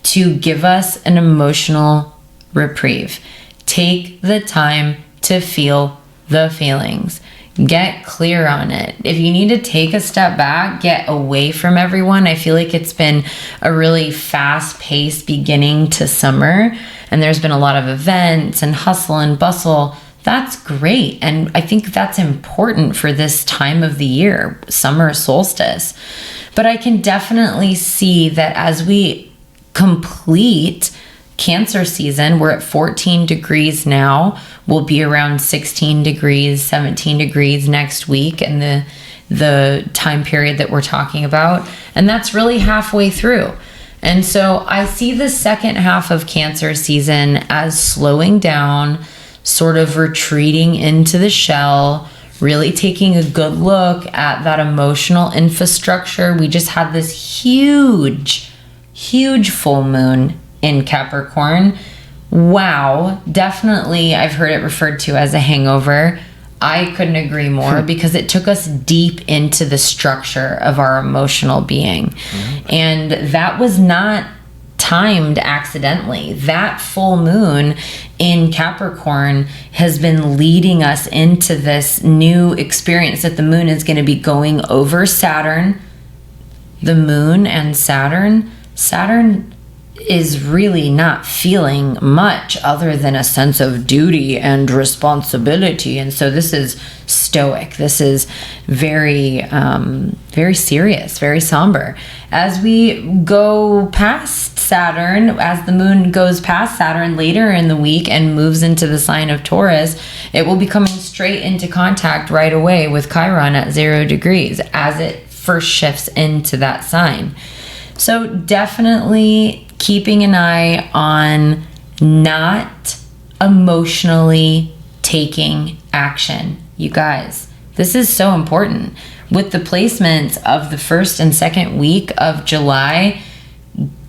to give us an emotional reprieve. Take the time to feel the feelings. Get clear on it. If you need to take a step back, get away from everyone. I feel like it's been a really fast-paced beginning to summer, and there's been a lot of events and hustle and bustle. That's great, and I think that's important for this time of the year, summer solstice. But I can definitely see that as we complete Cancer season, we're at 14 degrees now. We'll be around 16 degrees, 17 degrees next week in the time period that we're talking about. And that's really halfway through. And so I see the second half of Cancer season as slowing down, sort of retreating into the shell, really taking a good look at that emotional infrastructure. We just had this huge full moon in Capricorn. Wow, definitely I've heard it referred to as a hangover. I couldn't agree more because it took us deep into the structure of our emotional being. And that was not timed accidentally. That full moon in Capricorn has been leading us into this new experience that the moon is going to be going over Saturn. The moon and Saturn is really not feeling much other than a sense of duty and responsibility. And so this is stoic. This is very, very serious, very somber. As we go past Saturn, as the moon goes past Saturn later in the week and moves into the sign of Taurus, it will be coming straight into contact right away with Chiron at 0 degrees as it first shifts into that sign. So definitely keeping an eye on not emotionally taking action. You guys, this is so important. With the placements of the first and second week of July,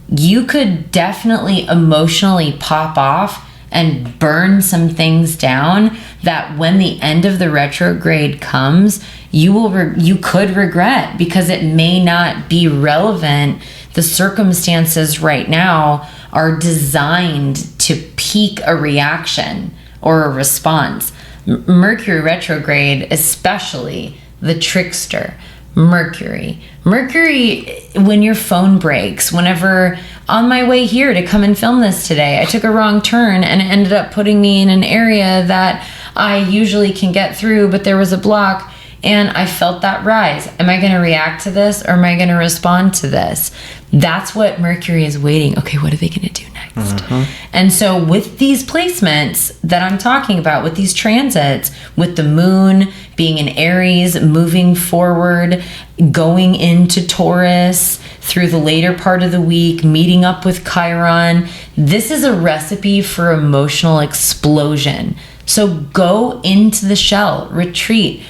you could definitely emotionally pop off and burn some things down that when the end of the retrograde comes, you could regret, because it may not be relevant. The circumstances right now are designed to pique a reaction or a response. Mercury retrograde, especially the trickster. Mercury, when your phone breaks, whenever on my way here to come and film this today, I took a wrong turn and it ended up putting me in an area that I usually can get through, but there was a block and I felt that rise. Am I going to react to this or am I going to respond to this? That's what Mercury is waiting. Okay, what are they going to do next? And so with these placements that I'm talking about, with these transits, with the moon being in Aries, moving forward, going into Taurus through the later part of the week, meeting up with Chiron, this is a recipe for emotional explosion. So go into the shell, retreat.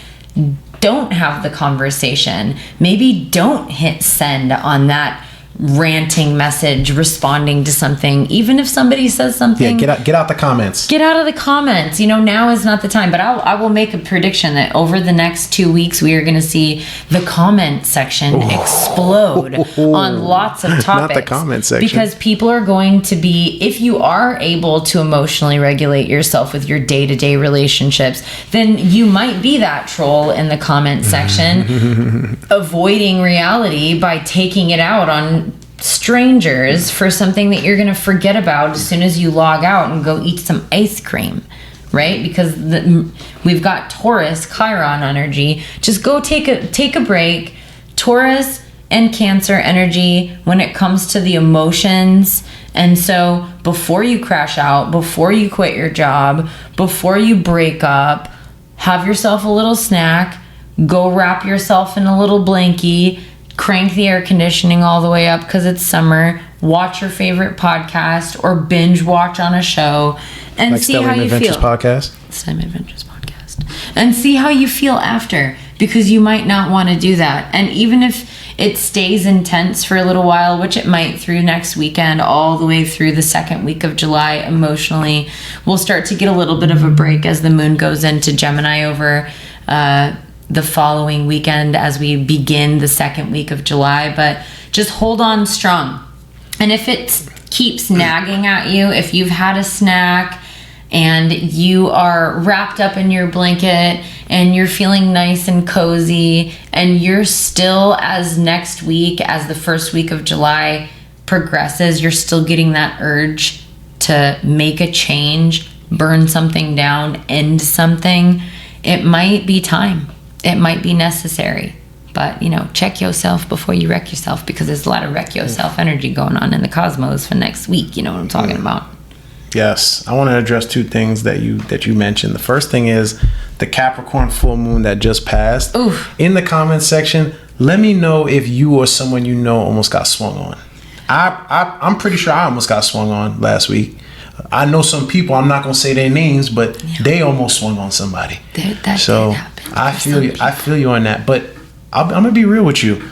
Don't have the conversation. Maybe don't hit send on that ranting message, responding to something, even if somebody says something. Yeah, get out the comments. Get out of the comments. Now is not the time. But I will make a prediction that over the next 2 weeks, we are going to see the comment section explode on lots of topics. Not the comment section. Because people are going to be, if you are able to emotionally regulate yourself with your day-to-day relationships, then you might be that troll in the comment section, avoiding reality by taking it out on strangers for something that you're going to forget about as soon as you log out and go eat some ice cream, right? Because we've got Taurus, Chiron energy. Just go take a break. Taurus and Cancer energy when it comes to the emotions. And so before you crash out, before you quit your job, before you break up, have yourself a little snack, go wrap yourself in a little blankie, crank the air conditioning all the way up because it's summer, watch your favorite podcast or binge watch on a show and like see how you Adventures feel. Podcast? Adventures Podcast. And see how you feel after, because you might not want to do that. And even if it stays intense for a little while, which it might through next weekend, all the way through the second week of July emotionally, we'll start to get a little bit of a break as the moon goes into Gemini over the following weekend as we begin the second week of July. But just hold on strong. And if it keeps nagging at you, if you've had a snack and you are wrapped up in your blanket and you're feeling nice and cozy and you're still, as next week, as the first week of July progresses, you're still getting that urge to make a change, burn something down, end something, it might be time. It might be necessary. But, check yourself before you wreck yourself, because there's a lot of wreck yourself energy going on in the cosmos for next week. You know what I'm talking about? Yes. I want to address two things that you mentioned. The first thing is the Capricorn full moon that just passed. Oof. In the comments section, let me know if you or someone you know almost got swung on. I'm pretty sure I almost got swung on last week. I know some people, I'm not going to say their names, but they almost swung on somebody. So I feel you on that. But I'm going to be real with you.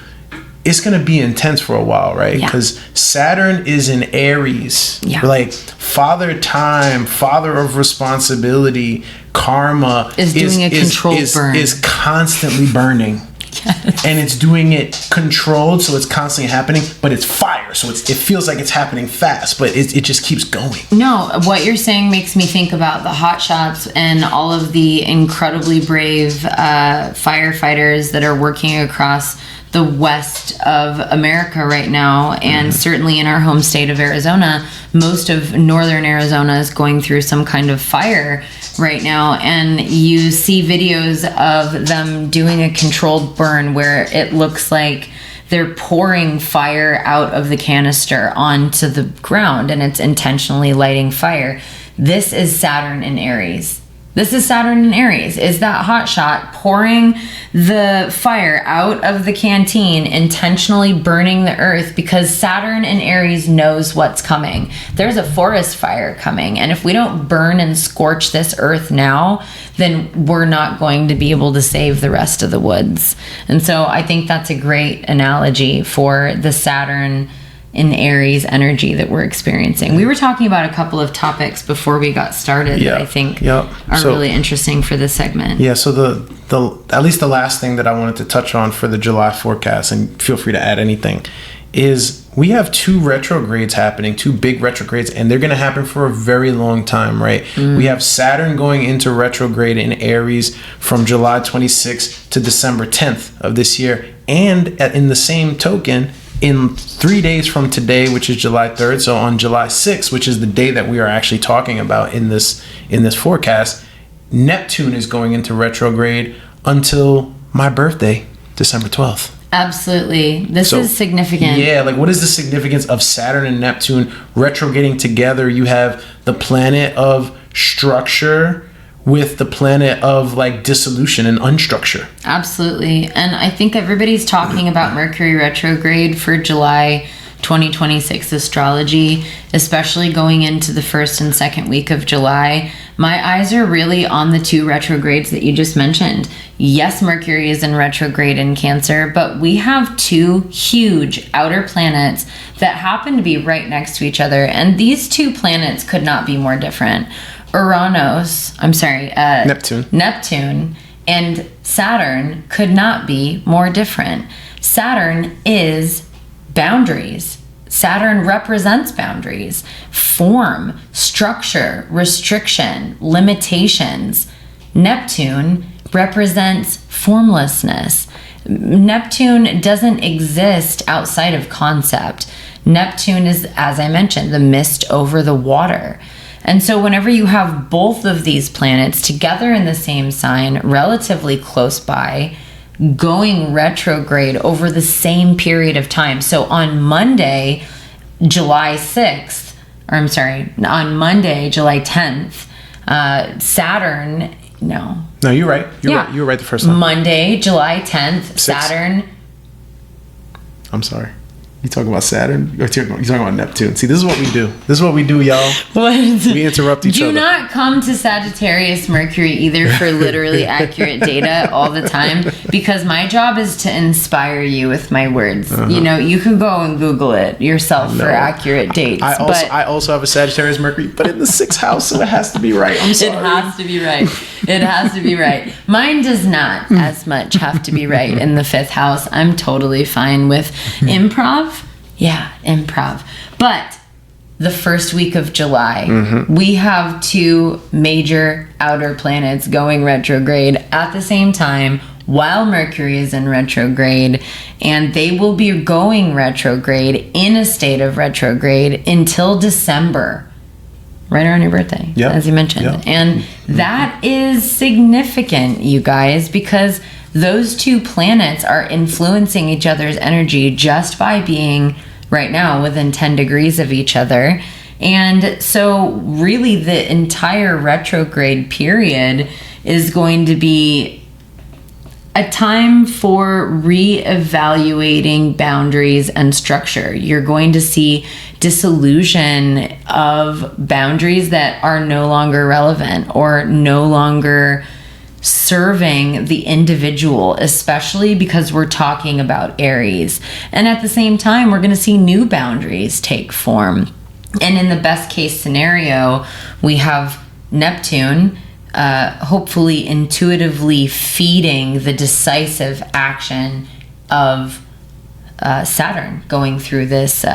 It's going to be intense for a while, right? Because Saturn is in Aries, like Father Time, father of responsibility, karma is doing a controlled burn. Is constantly burning. Yes. And it's doing it controlled, so it's constantly happening, but it's fire, so it feels like it's happening fast, but it just keeps going. No, what you're saying makes me think about the hotshots and all of the incredibly brave firefighters that are working across the west of America right now, and certainly in our home state of Arizona. Most of northern Arizona is going through some kind of fire right now, and you see videos of them doing a controlled burn where it looks like they're pouring fire out of the canister onto the ground, and it's intentionally lighting fire. This is Saturn in Aries. This is Saturn in Aries. Is that hot shot pouring the fire out of the canteen, intentionally burning the earth, because Saturn in Aries knows what's coming. There's a forest fire coming, and if we don't burn and scorch this earth now, then we're not going to be able to save the rest of the woods. And so I think that's a great analogy for the Saturn in Aries energy that we're experiencing. We were talking about a couple of topics before we got started that I think are really interesting for this segment. Yeah, so the at least the last thing that I wanted to touch on for the July forecast, and feel free to add anything, is we have 2 retrogrades happening, 2 big retrogrades, and they're going to happen for a very long time, right? We have Saturn going into retrograde in Aries from July 26th to December 10th of this year, and in the same token, in 3 days from today, which is July 3rd, so on July 6th, which is the day that we are actually talking about in this forecast, Neptune is going into retrograde until my birthday, December 12th. Absolutely. This is significant. Yeah, like what is the significance of Saturn and Neptune retrograding together? You have the planet of structure with the planet of like dissolution and unstructure. Absolutely. And I think everybody's talking about Mercury retrograde for July 2026 astrology, especially going into the first and second week of July. My eyes are really on the 2 retrogrades that you just mentioned. Yes, Mercury is in retrograde in Cancer, but we have 2 huge outer planets that happen to be right next to each other. And these 2 planets could not be more different. Neptune and Saturn could not be more different. Saturn is boundaries. Saturn represents boundaries, form, structure, restriction, limitations. Neptune represents formlessness. Neptune doesn't exist outside of concept. Neptune is, as I mentioned, the mist over the water. And so whenever you have both of these planets together in the same sign, relatively close by, going retrograde over the same period of time. So on Monday, July 10th, Saturn, no. No, you're right. You were right the first time. Monday, July 10th, Saturn. I'm sorry. You talking about Saturn? You're talking about Neptune. See, this is what we do. This is what we do, y'all. What? We interrupt each other. Do not come to Sagittarius Mercury either for literally accurate data all the time, because my job is to inspire you with my words. You know, you can go and Google it yourself for accurate dates. I also have a Sagittarius Mercury, but in the 6th house, so it has to be right. I'm sorry. It has to be right. It has to be right. Mine does not as much have to be right in the 5th house. I'm totally fine with improv. Yeah, improv. But the first week of July, we have 2 major outer planets going retrograde at the same time while Mercury is in retrograde, and they will be going retrograde in a state of retrograde until December, right around your birthday, as you mentioned. And that is significant, you guys, because those 2 planets are influencing each other's energy just by being right now within 10 degrees of each other. And so really the entire retrograde period is going to be a time for reevaluating boundaries and structure. You're going to see dissolution of boundaries that are no longer relevant or no longer serving the individual, especially because we're talking about Aries. And at the same time, we're going to see new boundaries take form. And in the best case scenario, we have Neptune hopefully intuitively feeding the decisive action of Saturn going through this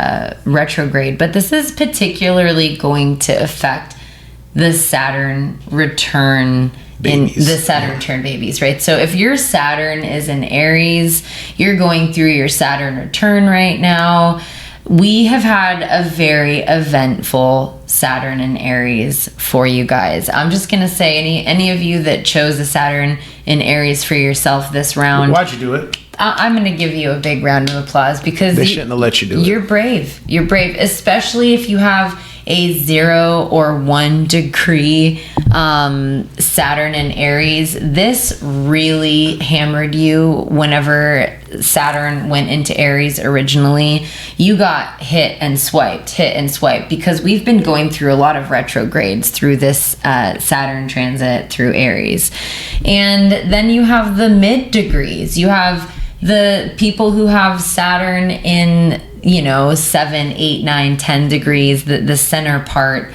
retrograde. But this is particularly going to affect the Saturn return babies. In the Saturn return babies, right? So if your Saturn is in Aries, you're going through your Saturn return right now. We have had a very eventful Saturn in Aries for you guys. I'm just going to say any of you that chose a Saturn in Aries for yourself this round. Why'd you do it? I'm going to give you a big round of applause because they shouldn't have let you do it. You're brave. You're brave, especially if you have a 0 or 1 degree Saturn in Aries. This really hammered you whenever Saturn went into Aries originally. You got hit and swiped, because we've been going through a lot of retrogrades through this Saturn transit through Aries. And then you have the mid degrees. You have the people who have Saturn in 7, 8, 9, 10 degrees, the center part.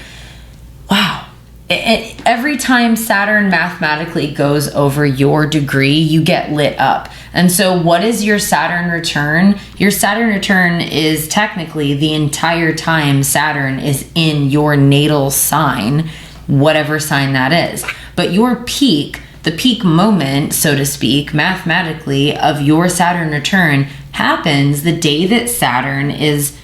Wow. Every time Saturn mathematically goes over your degree, you get lit up. And so what is your Saturn return? Your Saturn return is technically the entire time Saturn is in your natal sign, whatever sign that is. But your peak, the peak moment, so to speak, mathematically, of your Saturn return happens the day that Saturn is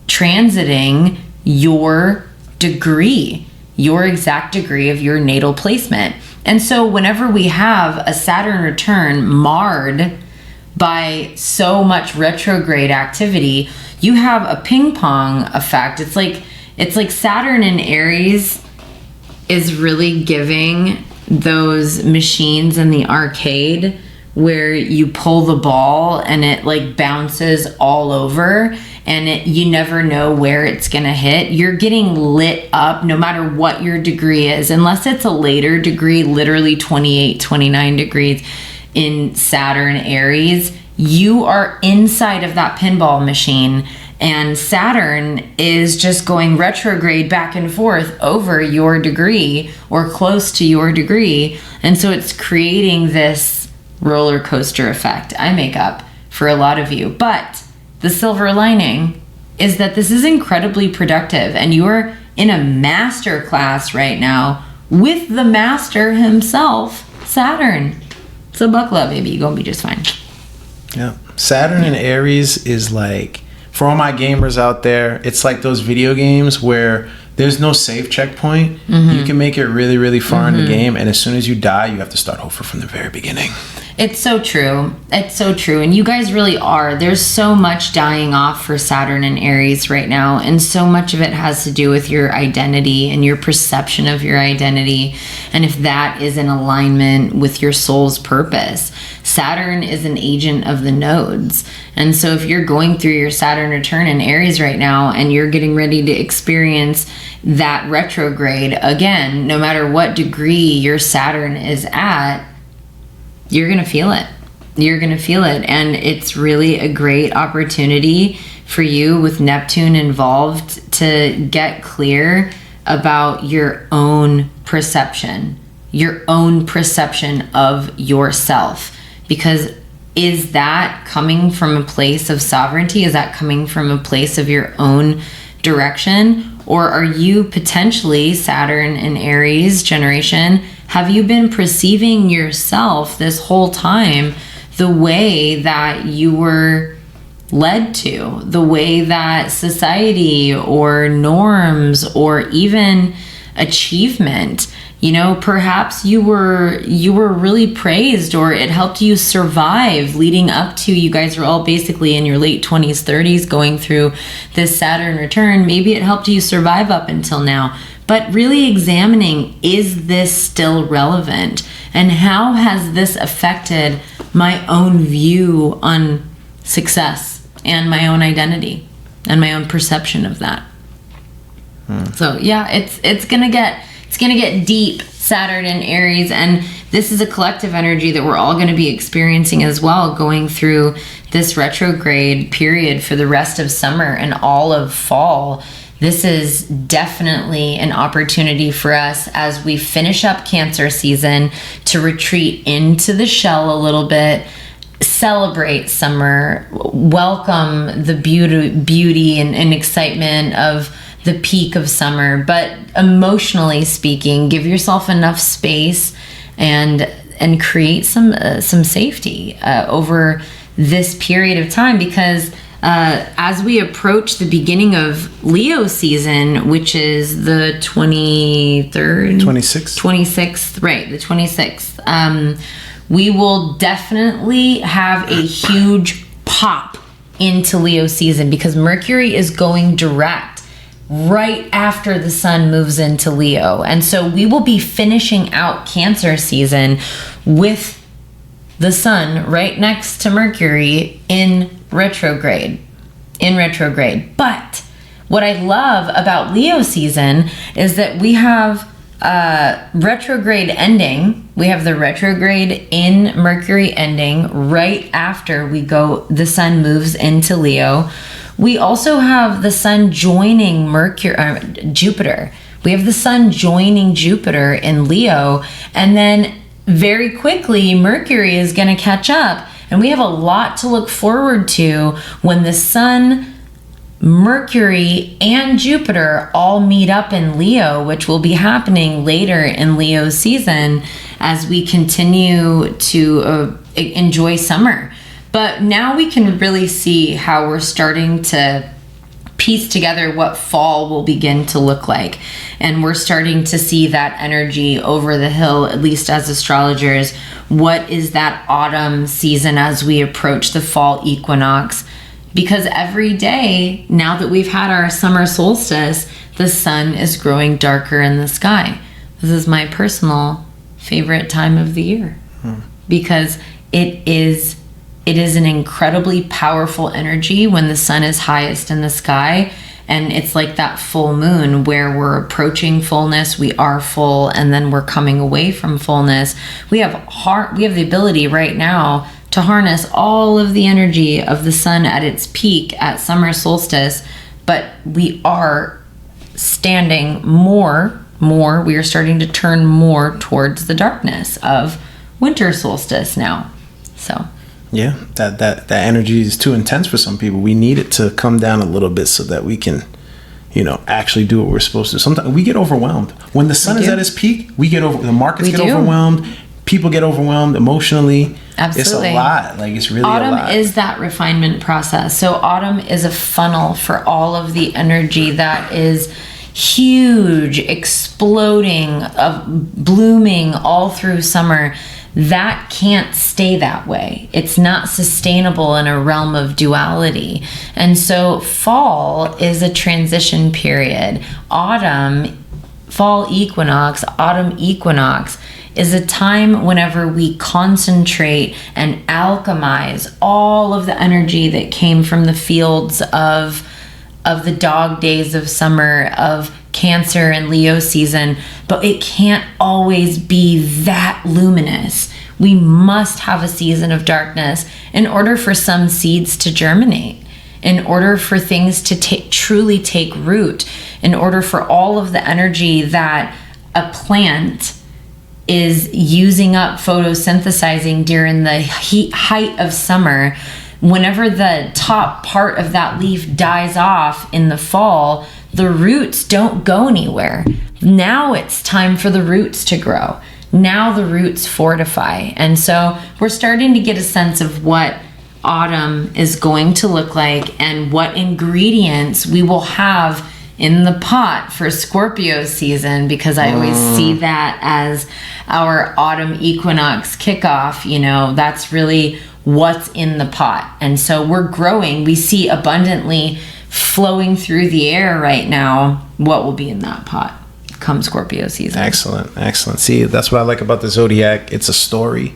transiting your degree, your exact degree of your natal placement. And so whenever we have a Saturn return marred by so much retrograde activity, you have a ping pong effect. It's like Saturn in Aries is really giving those machines in the arcade where you pull the ball and it like bounces all over and you never know where it's gonna hit. You're getting lit up no matter what your degree is, unless it's a later degree, literally 28, 29 degrees in Saturn Aries. You are inside of that pinball machine, and Saturn is just going retrograde back and forth over your degree or close to your degree. And so it's creating this roller coaster effect I make up for a lot of you. But the silver lining is that this is incredibly productive, and you're in a master class right now with the master himself, Saturn. So buckle up, baby. You're gonna be just fine. Yeah. Saturn in Aries is like, for all my gamers out there, it's like those video games where there's no save checkpoint. You can make it really, really far in the game, and as soon as you die, you have to start over from the very beginning. It's so true. It's so true. And you guys really are. There's so much dying off for Saturn and Aries right now. And so much of it has to do with your identity and your perception of your identity. And if that is in alignment with your soul's purpose. Saturn is an agent of the nodes. And so if you're going through your Saturn return in Aries right now and you're getting ready to experience that retrograde, again, no matter what degree your Saturn is at, you're going to feel it. You're going to feel it. And it's really a great opportunity for you with Neptune involved to get clear about your own perception of yourself. Because is that coming from a place of sovereignty? Is that coming from a place of your own direction? Or are you potentially, Saturn and Aries generation, have you been perceiving yourself this whole time the way that you were led to, the way that society or norms or even achievement, perhaps you were really praised, or it helped you survive leading up to, you guys were all basically in your late 20s, 30s going through this Saturn return. Maybe it helped you survive up until now. But really examining, is this still relevant? And how has this affected my own view on success and my own identity and my own perception of that? So yeah, it's gonna get deep, Saturn and Aries, and this is a collective energy that we're all going to be experiencing as well, going through this retrograde period for the rest of summer and all of fall, this is definitely an opportunity for us as we finish up Cancer season to retreat into the shell a little bit, celebrate summer, welcome the beauty and excitement of the peak of summer, but emotionally speaking, give yourself enough space and create some safety over this period of time, because as we approach the beginning of Leo season, which is the 26th, right, the 26th, we will definitely have a huge pop into Leo season, because Mercury is going direct right after the sun moves into Leo. And so we will be finishing out Cancer season with the sun right next to Mercury in retrograde. But what I love about Leo season is that we have retrograde ending. We have the retrograde in Mercury ending right after the sun moves into Leo. We also have the sun joining Jupiter. We have the sun joining Jupiter in Leo, and then very quickly Mercury is going to catch up, and we have a lot to look forward to when the sun, Mercury, and Jupiter all meet up in Leo, which will be happening later in Leo season as we continue to enjoy summer. But now we can really see how we're starting to piece together what fall will begin to look like. And we're starting to see that energy over the hill, at least as astrologers. What is that autumn season as we approach the fall equinox? Because every day, now that we've had our summer solstice, the sun is growing darker in the sky. This is my personal favorite time of the year, because it is an incredibly powerful energy when the sun is highest in the sky, and it's like that full moon where we're approaching fullness, we are full, and then we're coming away from fullness. We have the ability right now to harness all of the energy of the sun at its peak at summer solstice, but we are standing we are starting to turn more towards the darkness of winter solstice now. So yeah, that energy is too intense for some people. We need it to come down a little bit so that we can, actually do what we're supposed to. Sometimes we get overwhelmed. When the sun is at its peak, the markets get overwhelmed. People get overwhelmed emotionally. Absolutely. It's a lot. Like, it's really autumn a lot. is that refinement process. So autumn is a funnel for all of the energy that is huge, exploding, blooming all through summer. That can't stay that way. It's not sustainable in a realm of duality. And so fall is a transition period. Autumn equinox is a time whenever we concentrate and alchemize all of the energy that came from the fields of the dog days of summer, of Cancer and Leo season, but it can't always be that luminous. We must have a season of darkness in order for some seeds to germinate, in order for things to truly take root, in order for all of the energy that a plant is using up photosynthesizing during the height of summer. Whenever the top part of that leaf dies off in the fall, the roots don't go anywhere. Now it's time for the roots to grow. Now the roots fortify. And so we're starting to get a sense of what autumn is going to look like and what ingredients we will have in the pot for Scorpio season, because I always see that as our autumn equinox kickoff. That's really what's in the pot. And so we're growing. We see abundantly flowing through the air right now what will be in that pot come Scorpio season. Excellent. See, that's what I like about the zodiac. It's a story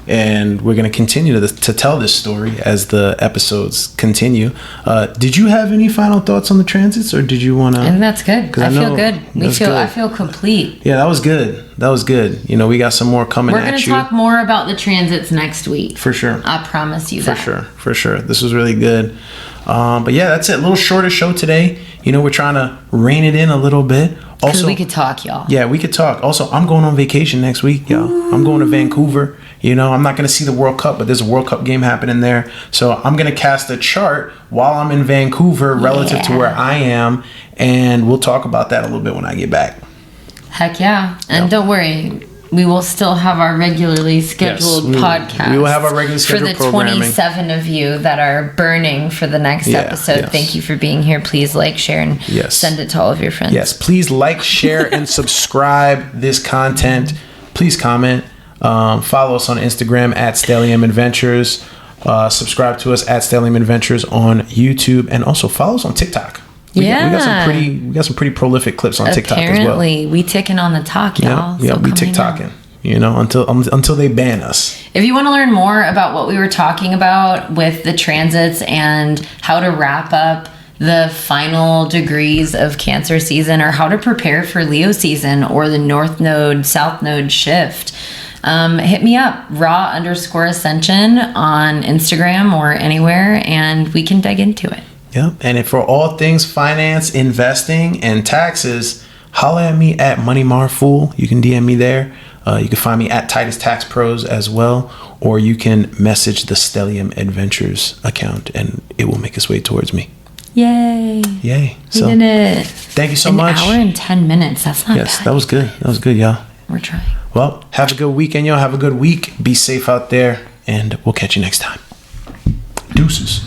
and we're going to continue to tell this story as the episodes continue. Did you have any final thoughts on the transits, or did you want to? And that's good. I feel good. I feel complete. Yeah, that was good. You know, we got some more coming at you. We're going to talk more about the transits next week. For sure. I promise you that. For sure. This was really good. But yeah, that's it. A little shorter show today. You know, we're trying to rein it in a little bit. Also, we could talk, y'all. Yeah, we could talk. Also, I'm going on vacation next week, y'all. Ooh. I'm going to Vancouver. You know, I'm not going to see the World Cup, but there's a World Cup game happening there. So I'm going to cast a chart while I'm in Vancouver relative to where I am. And we'll talk about that a little bit when I get back. Heck yeah. And don't worry. We will still have our regularly scheduled podcast. We will have our regularly scheduled programming. For the 27 of you that are burning for the next episode, thank you for being here. Please like, share, and send it to all of your friends. Yes, please like, share, and subscribe this content. Please comment. Follow us on Instagram at Stellium Adventures. Subscribe to us at Stellium Adventures on YouTube. And also follow us on TikTok. We got some pretty prolific clips on TikTok as well. Apparently, we ticking on the talk, y'all. Yeah, we TikToking. You know, until they ban us. If you want to learn more about what we were talking about with the transits and how to wrap up the final degrees of Cancer season, or how to prepare for Leo season or the North Node, South Node shift, hit me up, raw_ascension on Instagram or anywhere, and we can dig into it. Yeah, and if for all things finance, investing, and taxes, holla at me at MoneyMarFool. You can DM me there. You can find me at Titus Tax Pros as well, or you can message the Stellium Adventures account, and it will make its way towards me. Yay! So, we did it. Thank you so much. An hour and 10 minutes. That's not bad. Yes, that was good, y'all. We're trying. Well, have a good weekend, y'all. Have a good week. Be safe out there, and we'll catch you next time. Deuces.